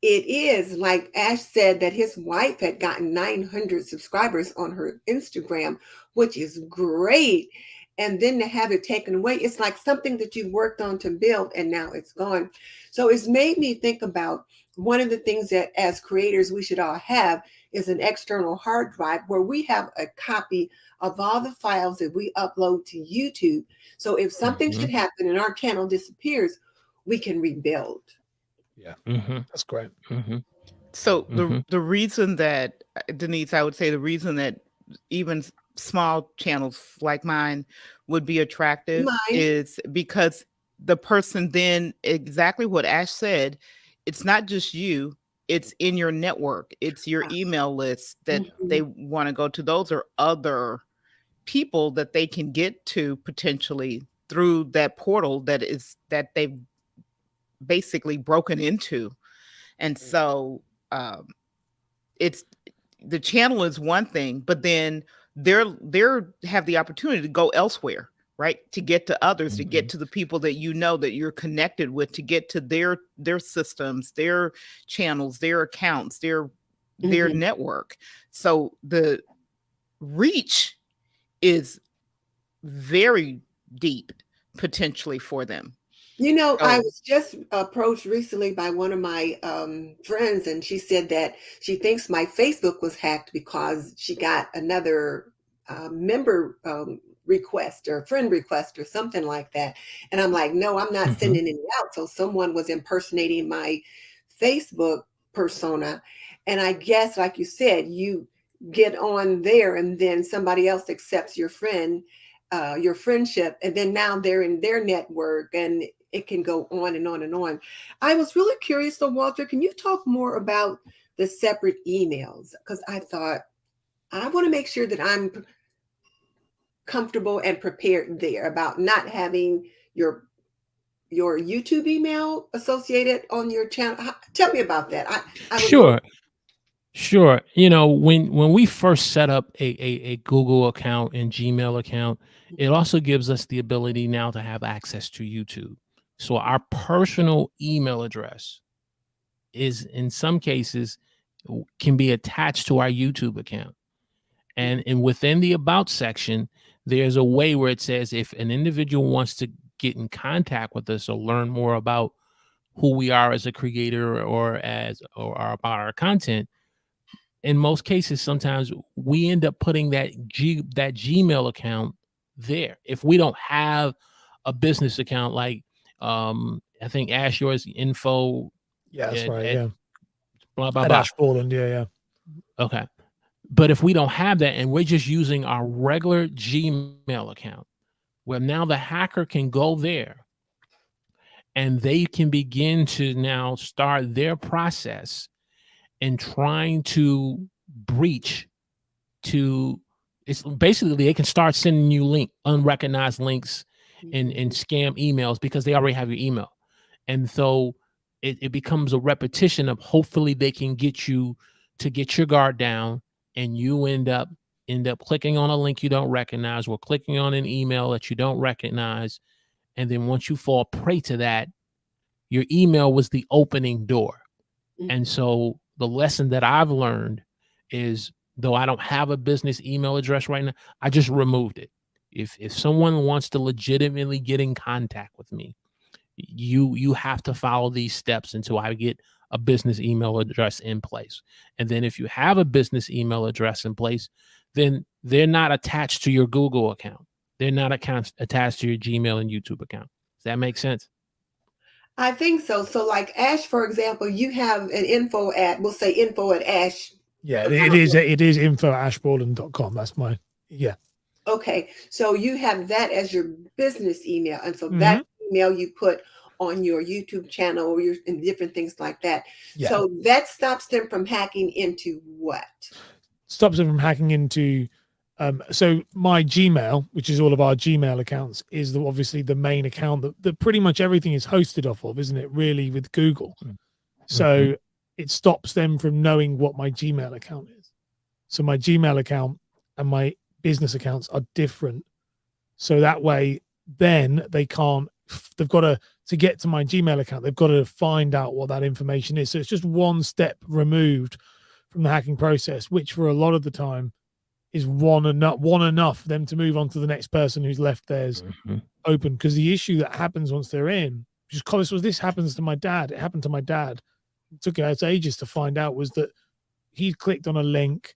it is like Ash said, that his wife had gotten 900 subscribers on her Instagram, which is great. And then to have it taken away, it's like something that you worked on to build and now it's gone. So it's made me think about one of the things that as creators we should all have is an external hard drive where we have a copy of all the files that we upload to YouTube. So if something should happen and our channel disappears, we can rebuild. Yeah, that's great. So the reason that, Denise, I would say the reason that even small channels like mine would be attractive is because the person then, exactly what Ash said, it's not just you, it's in your network, it's your email list that they want to go to. Those are other people that they can get to potentially through that portal that they've basically broken into. And so it's, the channel is one thing, but then they're have the opportunity to go elsewhere, right? To get to others, to get to the people that you know that you're connected with, to get to their systems, their channels, their accounts, their network. So the reach is very deep potentially for them. You know, I was just approached recently by one of my friends, and she said that she thinks my Facebook was hacked because she got another member request or friend request or something like that. And I'm like, no, I'm not sending any out. So someone was impersonating my Facebook persona. And I guess, like you said, you get on there and then somebody else accepts your friendship, and then now they're in their network, and it can go on and on and on. I was really curious though, Walter, can you talk more about the separate emails? Because I thought I want to make sure that I'm comfortable and prepared there about not having your YouTube email associated on your channel. Tell me about that. Sure. You know, when we first set up a Google account and Gmail account, it also gives us the ability now to have access to YouTube. So our personal email address is, in some cases, can be attached to our YouTube account. And within the About section, there's a way where it says if an individual wants to get in contact with us or learn more about who we are as a creator or about our content, in most cases, sometimes we end up putting that Gmail account there. If we don't have a business account, like I think Ash, yours info. Yeah, that's right. Yeah. Blah, blah, At blah. Ash Borland. Yeah. Okay. But if we don't have that and we're just using our regular Gmail account, well, now the hacker can go there and they can begin to now start their process in trying to breach to, it's basically they can start sending you unrecognized links and scam emails because they already have your email. And so it becomes a repetition of, hopefully they can get you to get your guard down, and you end up clicking on a link you don't recognize or clicking on an email that you don't recognize. And then once you fall prey to that, your email was the opening door. And so the lesson that I've learned is, though I don't have a business email address right now, I just removed it. If someone wants to legitimately get in contact with me, you have to follow these steps until I get a business email address in place. And then if you have a business email address in place, then they're not attached to your Google account. They're not attached to your Gmail and YouTube account. Does that make sense? I think so. So like Ash, for example, you have an info at, we'll say info at Ash. Yeah, it is info@ashbaldwin.com. That's mine. Yeah. Okay. So you have that as your business email. And so that email you put on your YouTube channel or and different things like that. Yeah. So that stops them from hacking into what? Stops them from hacking into so my Gmail, which is all of our Gmail accounts, is obviously the main account that pretty much everything is hosted off of, isn't it? Really, with Google. So it stops them from knowing what my Gmail account is. So my Gmail account and my business accounts are different. So that way, then they've got to get to my Gmail account, they've got to find out what that information is. So it's just one step removed from the hacking process, which for a lot of the time is one enough for them to move on to the next person who's left theirs open. Because the issue that happens once they're in, this happens to my dad. It happened to my dad. It took us ages to find out, was that he'd clicked on a link,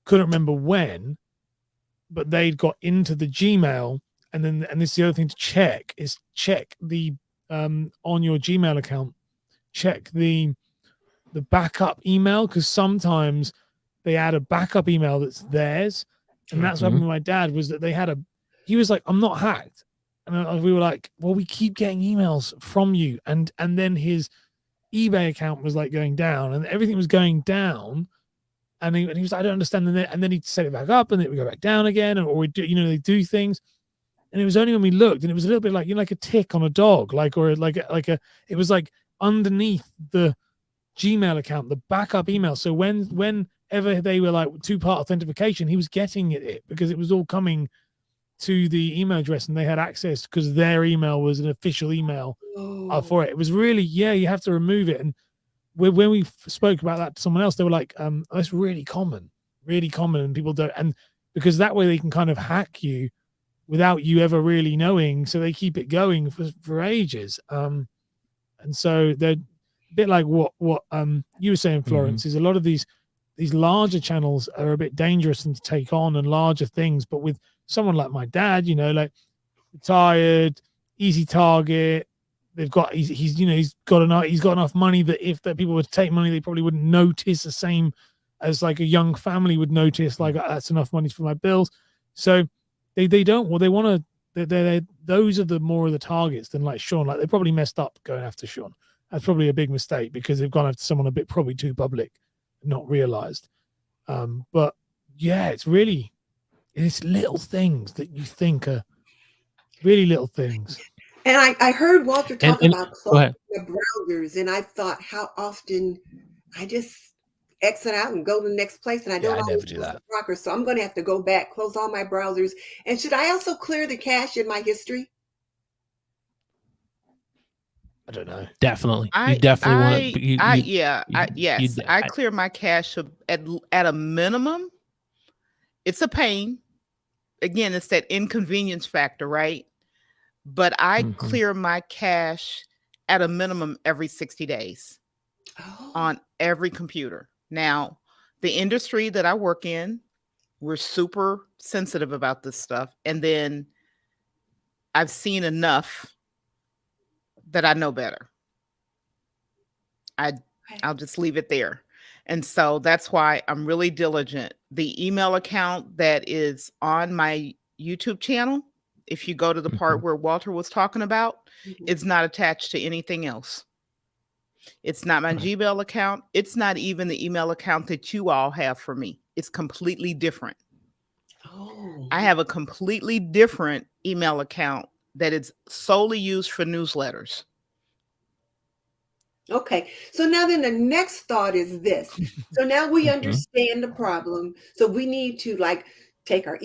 couldn't remember when, but they'd got into the Gmail. And this is the other thing to check the on your Gmail account, check the backup email, because sometimes they add a backup email that's theirs. And that's what happened with my dad, was that he was like, I'm not hacked. And we were like, well, we keep getting emails from you. And then his eBay account was like going down, and everything was going down. And he was like, I don't understand. And then he'd set it back up, and it would go back down again. Or we do, they do things. And it was only when we looked, and it was a little bit like, like a tick on a dog, it was like underneath the Gmail account, the backup email. So whenever they were like two-part authentication, he was getting it because it was all coming to the email address, and they had access because their email was an official email for it. It was really, you have to remove it. And when we spoke about that to someone else, they were like, that's really common, and people don't. And because that way they can kind of hack you without you ever really knowing. So they keep it going for ages. And so they're a bit like what you were saying, Florence, is a lot of these larger channels are a bit dangerous and to take on, and larger things. But with someone like my dad, like retired, easy target, he's got enough money that if people were to take money, they probably wouldn't notice the same as like a young family would notice, like that's enough money for my bills. So they don't, well, they want to, those are the more of the targets than like Sean. Like they probably messed up going after Sean. That's probably a big mistake because they've gone after someone a bit probably too public, not realized. But yeah, it's little things that you think are really little things. And I heard Walter talk about closing the browsers, and I thought how often I just exit out and go to the next place, and I don't always do that. Progress, so I'm going to have to go back, close all my browsers. And should I also clear the cache in my history? I don't know. Definitely. I clear my cache at a minimum. It's a pain. Again, it's that inconvenience factor, right? But I clear my cache at a minimum every 60 days on every computer. Now, the industry that I work in, we're super sensitive about this stuff. And then I've seen enough that I know better. I'll just leave it there. And so that's why I'm really diligent. The email account that is on my YouTube channel, if you go to the part where Walter was talking about, it's not attached to anything else. It's not my Gmail account. It's not even the email account that you all have for me. It's completely different. I have a completely different email account that is solely used for newsletters. Okay. So now then the next thought is this. So now we understand the problem. So we need to like take our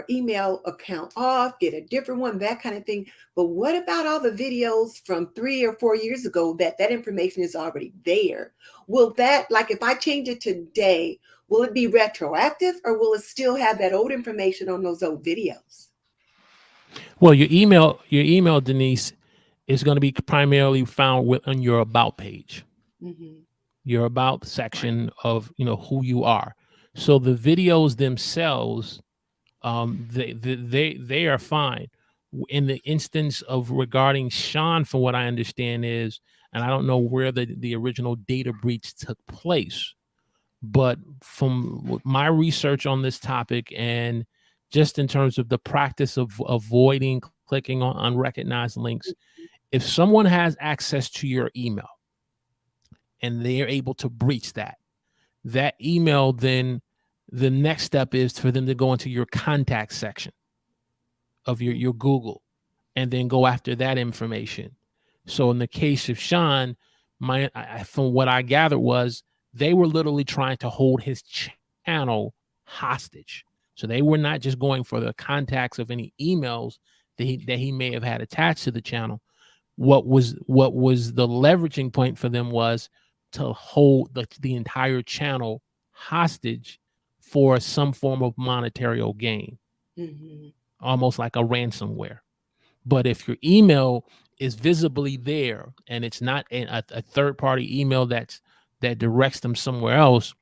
email account off, get a different one, that kind of thing. But what about all the videos from 3 or 4 years ago that information is already there? Will that, like if I change it today, will it be retroactive or will it still have that old information on those old videos? Well, your email, Denise, is going to be primarily found on your about page, your about section of who you are. So the videos themselves, they are fine. In the instance of regarding Sean, from what I understand is, and I don't know where the original data breach took place, but from my research on this topic and just in terms of the practice of avoiding clicking on unrecognized links, if someone has access to your email and they're able to breach that email, then the next step is for them to go into your contact section of your Google and then go after that information. So in the case of Sean, from what I gathered was they were literally trying to hold his channel hostage. So they were not just going for the contacts of any emails that he may have had attached to the channel. What was the leveraging point for them was to hold the entire channel hostage for some form of monetary gain, almost like a ransomware. But if your email is visibly there and it's not a third-party email that directs them somewhere else,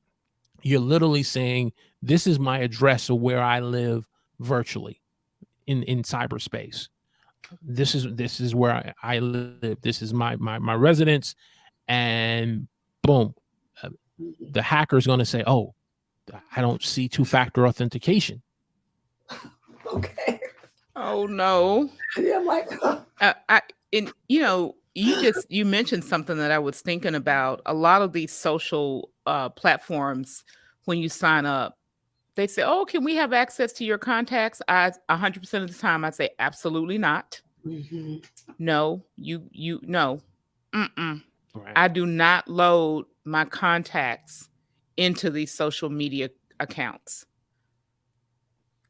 you're literally saying, this is my address of where I live virtually in cyberspace. This is where I live. This is my residence. And boom, the hacker is going to say, oh, I don't see two-factor authentication. Okay. Oh no. Yeah, I'm like, you mentioned something that I was thinking about. A lot of these social platforms, when you sign up, they say, oh, can we have access to your contacts? 100% of the time I say, absolutely not. No, no. Right. I do not load my contacts into these social media accounts.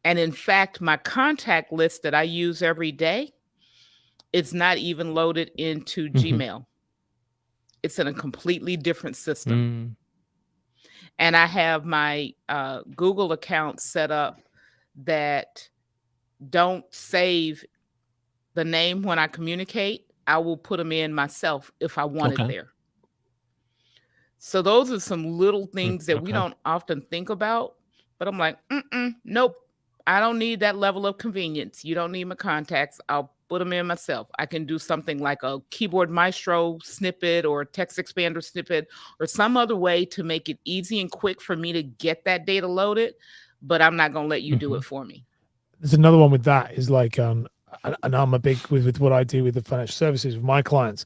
And in fact, my contact list that I use every day, it's not even loaded into Gmail. It's in a completely different system. And I have my Google account set up that don't save the name when I communicate. I will put them in myself if I want it there. So those are some little things that we don't often think about. But I'm like, nope. I don't need that level of convenience. You don't need my contacts. I'll put them in myself. I can do something like a Keyboard Maestro snippet or a text expander snippet or some other way to make it easy and quick for me to get that data loaded, but I'm not going to let you do it for me. There's another one with that is like, and I'm a big, with what I do with the financial services with my clients,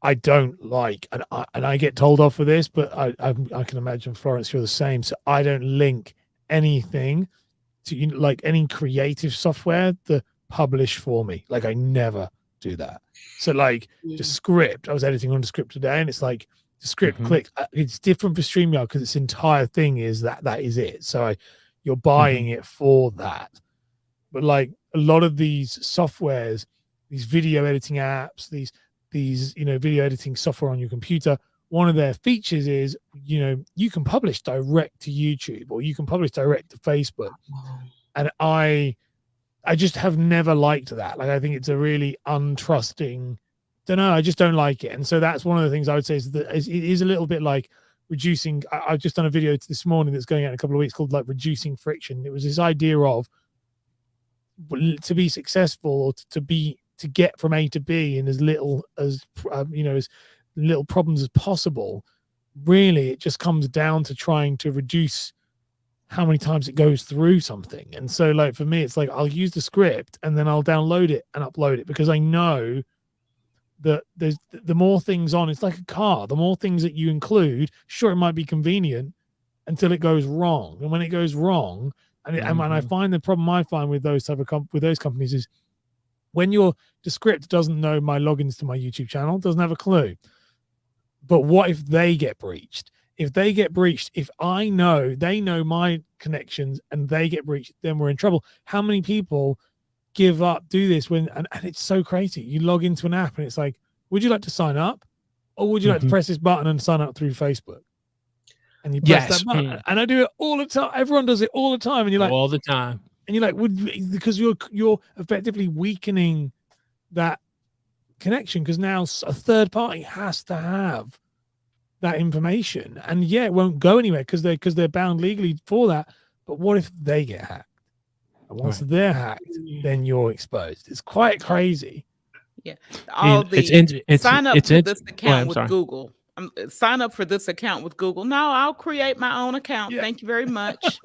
I don't like, and I get told off for this, but I can imagine, Florence, you're the same. So I don't link anything to like any creative software that publish for me. Like I never do that. So like the script, I was editing on the script today and it's like the script click. It's different for StreamYard because its entire thing is that is it. So you're buying it for that. But like a lot of these softwares, these video editing apps, these video editing software on your computer, one of their features is, you can publish direct to YouTube or you can publish direct to Facebook. And I just have never liked that. Like, I think it's a really untrusting, I just don't like it. And so that's one of the things I would say is that it is a little bit like reducing. I've just done a video this morning that's going out in a couple of weeks called like reducing friction. It was this idea of to be successful or to get from A to B in as little as, as little problems as possible. Really, it just comes down to trying to reduce how many times it goes through something. And so like for me, it's like I'll use the script and then I'll download it and upload it because I know that there's the more things on, it's like a car, the more things that you include, sure, it might be convenient until it goes wrong. And when it goes wrong, and I find the problem I find with those type of with those companies is when the script doesn't know my logins to my YouTube channel, doesn't have a clue. But what if they get breached? If they get breached, if I know they know my connections and they get breached, then we're in trouble. How many people give up, do this and it's so crazy. You log into an app and it's like, would you like to sign up? Or would you like to press this button and sign up through Facebook? And you press that button. And I do it all the time. Everyone does it all the time. And you're like, all the time. And you're like, because you're effectively weakening that connection, because now a third party has to have that information, and yeah, it won't go anywhere because they're bound legally for that. But what if they get hacked? And once they're hacked, then you're exposed. It's quite crazy. Yeah, it's sign up to this account with sorry. Google. Sign up for this account with Google. No, I'll create my own account. Yeah. Thank you very much.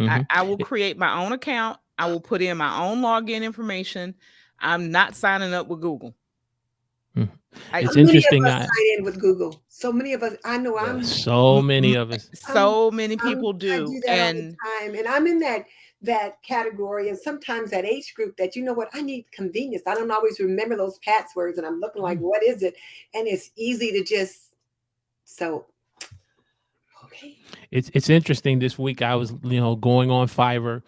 I will create my own account. I will put in my own login information. I'm not signing up with Google. It's interesting. Many of us sign in with Google. So many of us. I know I'm. So many of us. So many people do. I do that all the time, and I'm in that category, and sometimes that age group that, you know what, I need convenience. I don't always remember those passwords, and I'm looking like, what is it? And it's easy to just. So. Okay. It's interesting. This week I was going on Fiverr.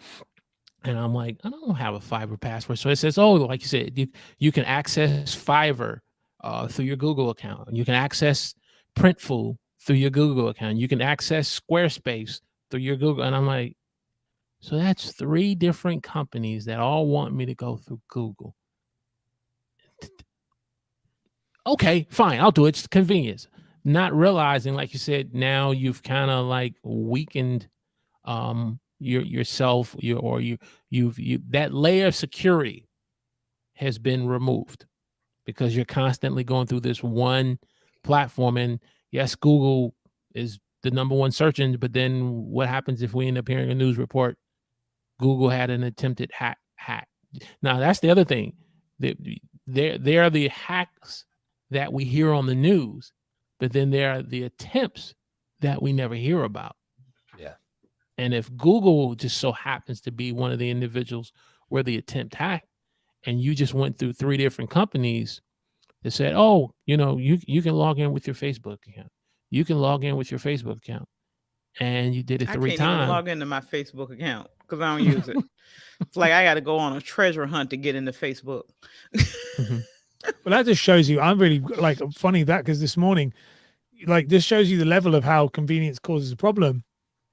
And I'm like, I don't have a Fiverr password. So it says, oh, like you said, you can access Fiverr through your Google account. You can access Printful through your Google account. You can access Squarespace through your Google. And I'm like, so that's 3 different companies that all want me to go through Google. Okay, fine, I'll do it. It's convenience. Not realizing, like you said, now you've kind of like weakened yourself, that layer of security has been removed because you're constantly going through this one platform. And yes, Google is the #1 search engine, but then what happens if we end up hearing a news report? Google had an attempted hack. Now that's the other thing. There are the hacks that we hear on the news, but then there are the attempts that we never hear about. And if Google just so happens to be one of the individuals where the attempt hacked, and you just went through 3 different companies that said, oh, you can log in with your Facebook account. You can log in with your Facebook account. And you did it 3 times. I can't even log into my Facebook account because I don't use it. It's like I got to go on a treasure hunt to get into Facebook. Well, that just shows you, I'm really funny that, because this morning, this shows you the level of how convenience causes a problem.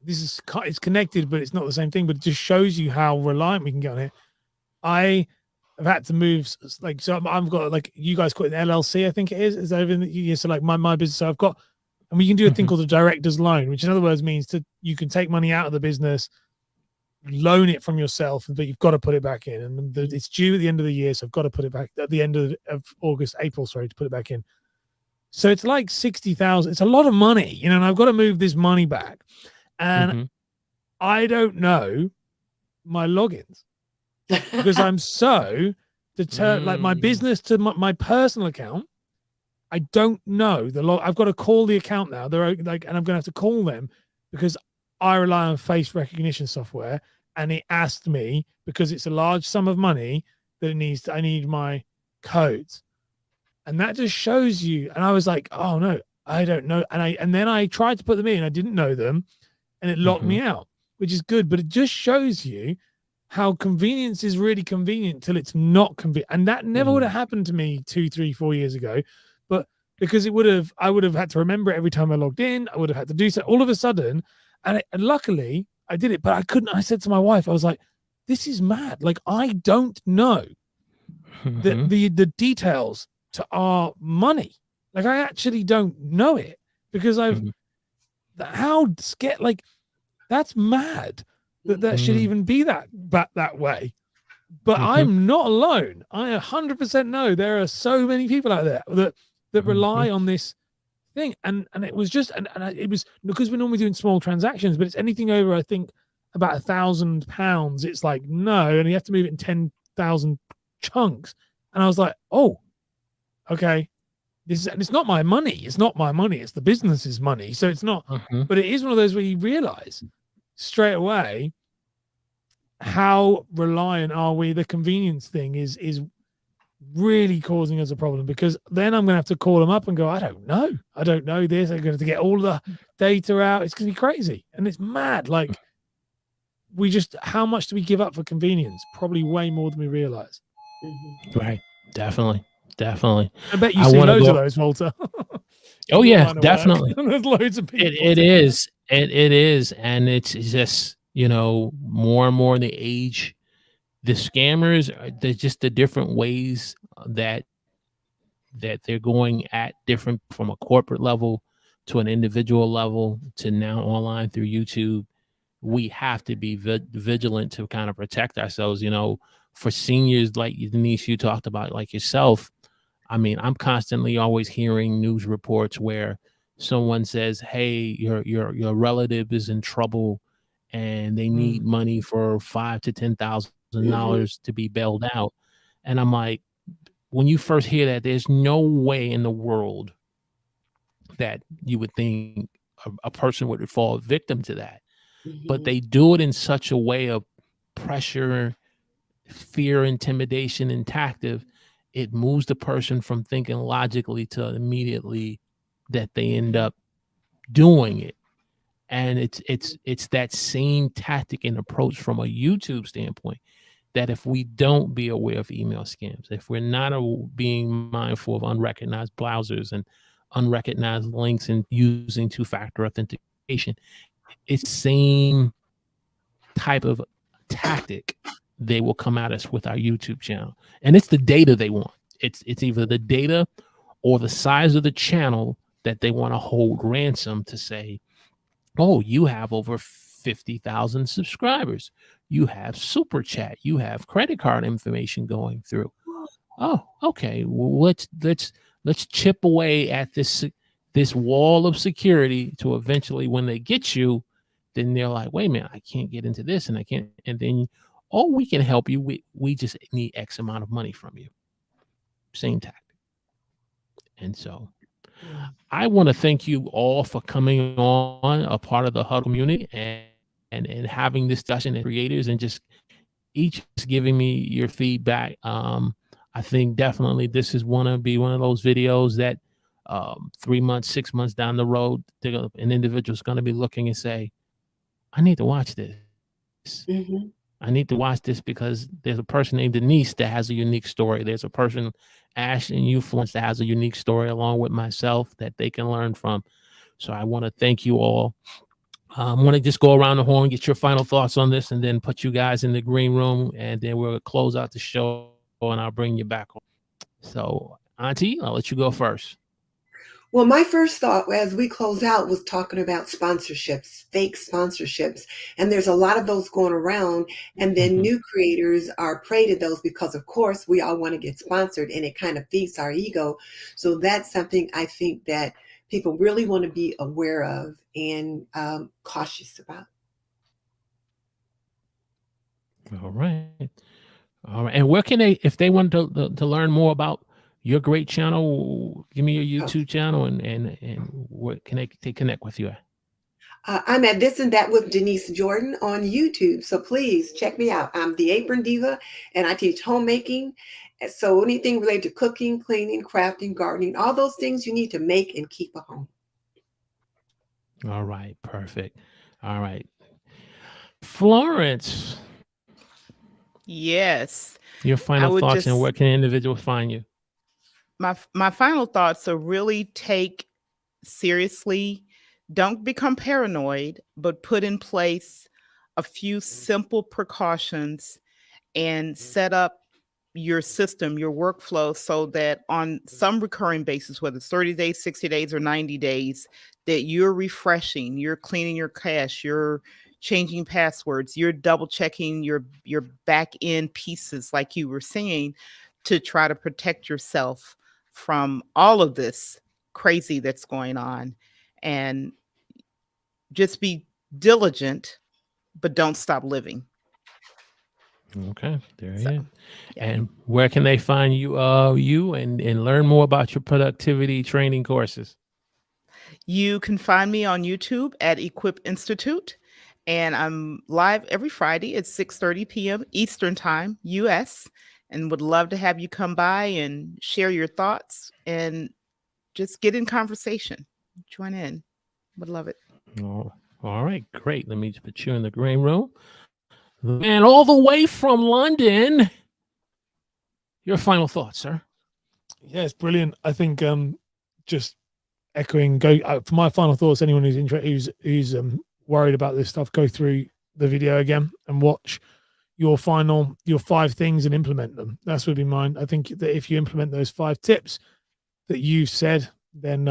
It's connected, but it's not the same thing. But it just shows you how reliant we can get on it. I have had to move, so I've got you guys call it an LLC, I think it is over in the years. So my business. So I've got, and we can do a thing called a director's loan, which in other words means you can take money out of the business, loan it from yourself, but you've got to put it back in, and it's due at the end of the year, so I've got to put it back at the end of April, to put it back in. So it's like 60,000. It's a lot of money, and I've got to move this money back. And I don't know my logins because I'm so determined. Like my business to my personal account, I don't know the log. I've got to call the account now. They're and I'm going to have to call them because I rely on face recognition software, and it asked me, because it's a large sum of money, that I need my codes, and that just shows you. And I was like, oh no, I don't know. And then I tried to put them in. I didn't know them. And it locked me out, which is good. But it just shows you how convenience is really convenient till it's not convenient. And that never would have happened to me 2, 3, 4 years ago. But because I would have had to remember it every time I logged in. I would have had to do so all of a sudden. And luckily I did it, but I couldn't. I said to my wife, I was like, this is mad. I don't know the details to our money. I actually don't know it because that's mad that should even be that way. But I'm not alone. I 100% know there are so many people out there that rely on this thing. And it was just, and it was because we're normally doing small transactions, but it's anything over, I think, about £1,000. It's like, no, and you have to move it in 10,000 chunks. And I was like, oh, okay. And it's not my money. It's not my money. It's the business's money. So it's not, but it is one of those where you realize straight away how reliant are we. The convenience thing is really causing us a problem, because then I'm going to have to call them up and go, I don't know this. I'm going to get all the data out. It's going to be crazy. And it's mad. How much do we give up for convenience? Probably way more than we realize. Right. Definitely. I bet you see loads of those, Walter. Oh yeah, definitely. There's loads of people. It is. And it's just, more and more in the age, the scammers, there's just the different ways that they're going at different, from a corporate level to an individual level to now online through YouTube. We have to be vigilant to kind of protect ourselves. For seniors like Denise, you talked about, like yourself. I mean, I'm constantly always hearing news reports where someone says, "Hey, your relative is in trouble, and they need money for $5,000 to $10,000 to be bailed out." And I'm like, when you first hear that, there's no way in the world that you would think a person would fall victim to that. But they do it in such a way of pressure, fear, intimidation, and tactic. It moves the person from thinking logically to immediately that they end up doing it. And it's that same tactic and approach from a YouTube standpoint, that if we don't be aware of email scams, if we're not being mindful of unrecognized browsers and unrecognized links and using two-factor authentication, it's the same type of tactic they will come at us with our YouTube channel. And it's the data they want. It's either the data or the size of the channel that they want to hold ransom to say, oh, you have over 50,000 subscribers. You have super chat. You have credit card information going through. Oh, okay. Well, let's chip away at this wall of security to eventually, when they get you, then they're like, wait a minute, I can't get into this, and I can't. And then, oh, we can help you. We just need X amount of money from you. Same tactic. And so I want to thank you all for coming on, a part of the Huddle community, and having this discussion as creators, and just each giving me your feedback. I think definitely this is one of those videos that 3 months, 6 months down the road, an individual is going to be looking and say, I need to watch this. I need to watch this because there's a person named Denise that has a unique story. There's a person, Ash and Youthfluence, that has a unique story along with myself that they can learn from. So I want to thank you all. I want to just go around the horn, get your final thoughts on this, and then put you guys in the green room, and then we'll close out the show, and I'll bring you back on. So, Auntie, I'll let you go first. Well, my first thought as we close out was talking about sponsorships, fake sponsorships. And there's a lot of those going around. And then new creators are prey to those because, of course, we all want to get sponsored, and it kind of feeds our ego. So that's something I think that people really want to be aware of and cautious about. All right. And where can they, if they want to learn more about your great channel, give me your YouTube channel, and where can they connect with you at? I'm at This and That with Denise Jordan on YouTube. So please check me out. I'm the Apron Diva, and I teach homemaking. So anything related to cooking, cleaning, crafting, gardening, all those things you need to make and keep a home. All right. Perfect. All right. Florence. Yes. Your final thoughts, and where can individuals find you? My final thoughts are really take seriously, don't become paranoid, but put in place a few simple precautions and set up your system, your workflow, so that on some recurring basis, whether it's 30 days, 60 days, or 90 days, that you're refreshing, you're cleaning your cache, you're changing passwords, you're double checking your back end pieces, like you were saying, to try to protect yourself from all of this crazy that's going on. And just be diligent, but don't stop living. Okay, there you go. And where can they find you and learn more about your productivity training courses? You can find me on YouTube at Equip Institute, and I'm live every Friday at 6:30 p.m. Eastern Time, US, and would love to have you come by and share your thoughts and just get in conversation. Join in. Would love it. Oh, all right, great. Let me just put you in the green room. And all the way from London, your final thoughts, sir? Yeah, it's brilliant. I think just echoing, for my final thoughts, anyone who's interested, who's worried about this stuff, go through the video again and watch your 5 things and implement them. That's would be mine. I think that if you implement those 5 tips that you said, then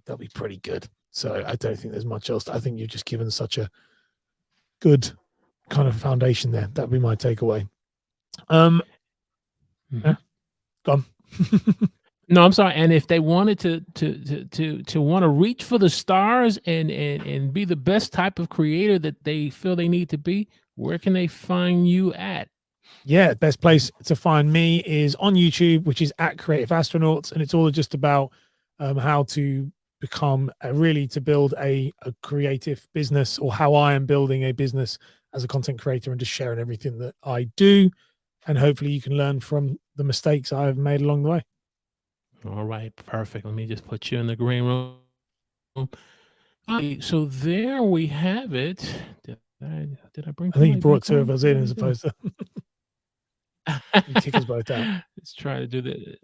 they'll be pretty good. So I don't think there's much else. I think you've just given such a good kind of foundation there. That'd be my takeaway. Yeah, gone. No, I'm sorry. And if they wanted to want to reach for the stars and be the best type of creator that they feel they need to be, where can they find you at? Yeah, best place to find me is on YouTube, which is at Creative Astronauts, and it's all just about how to become to build a creative business, or how I am building a business as a content creator, and just sharing everything that I do, and hopefully you can learn from the mistakes I've made along the way. All right, perfect. Let me just put you in the green room. So there we have it. Did I bring? I think you brought 2 of us in as opposed to kick us both out. Let's try to do this.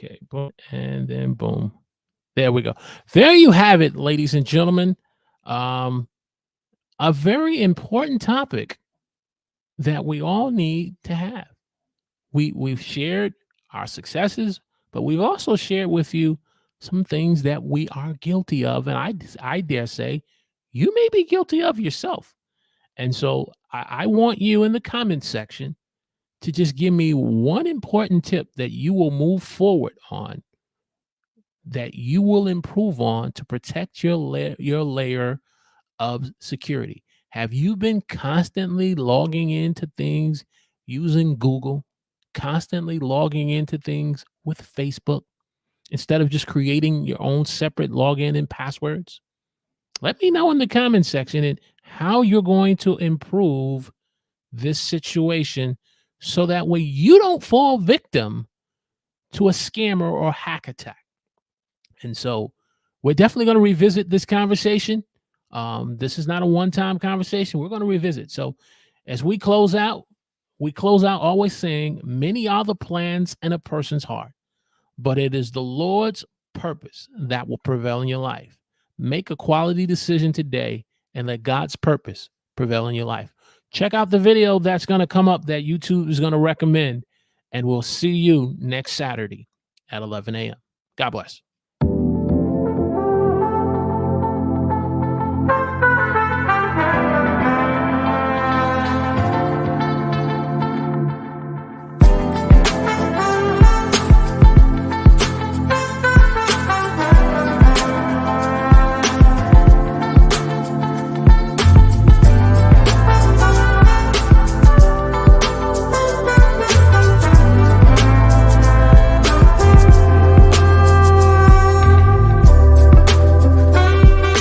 Okay, boom, and then boom. There we go. There you have it, ladies and gentlemen. A very important topic that we all need to have. We've shared our successes, but we've also shared with you some things that we are guilty of, and I dare say you may be guilty of yourself. And so I want you in the comment section to just give me one important tip that you will move forward on, that you will improve on to protect your layer of security. Have you been constantly logging into things using Google, constantly logging into things with Facebook, instead of just creating your own separate login and passwords? Let me know in the comment section and how you're going to improve this situation, so that way you don't fall victim to a scammer or hack attack. And so we're definitely going to revisit this conversation. This is not a one-time conversation. We're going to revisit. So as we close out always saying, many are the plans in a person's heart, but it is the Lord's purpose that will prevail in your life. Make a quality decision today and let God's purpose prevail in your life. Check out the video that's going to come up that YouTube is going to recommend, and we'll see you next Saturday at 11 a.m. God bless.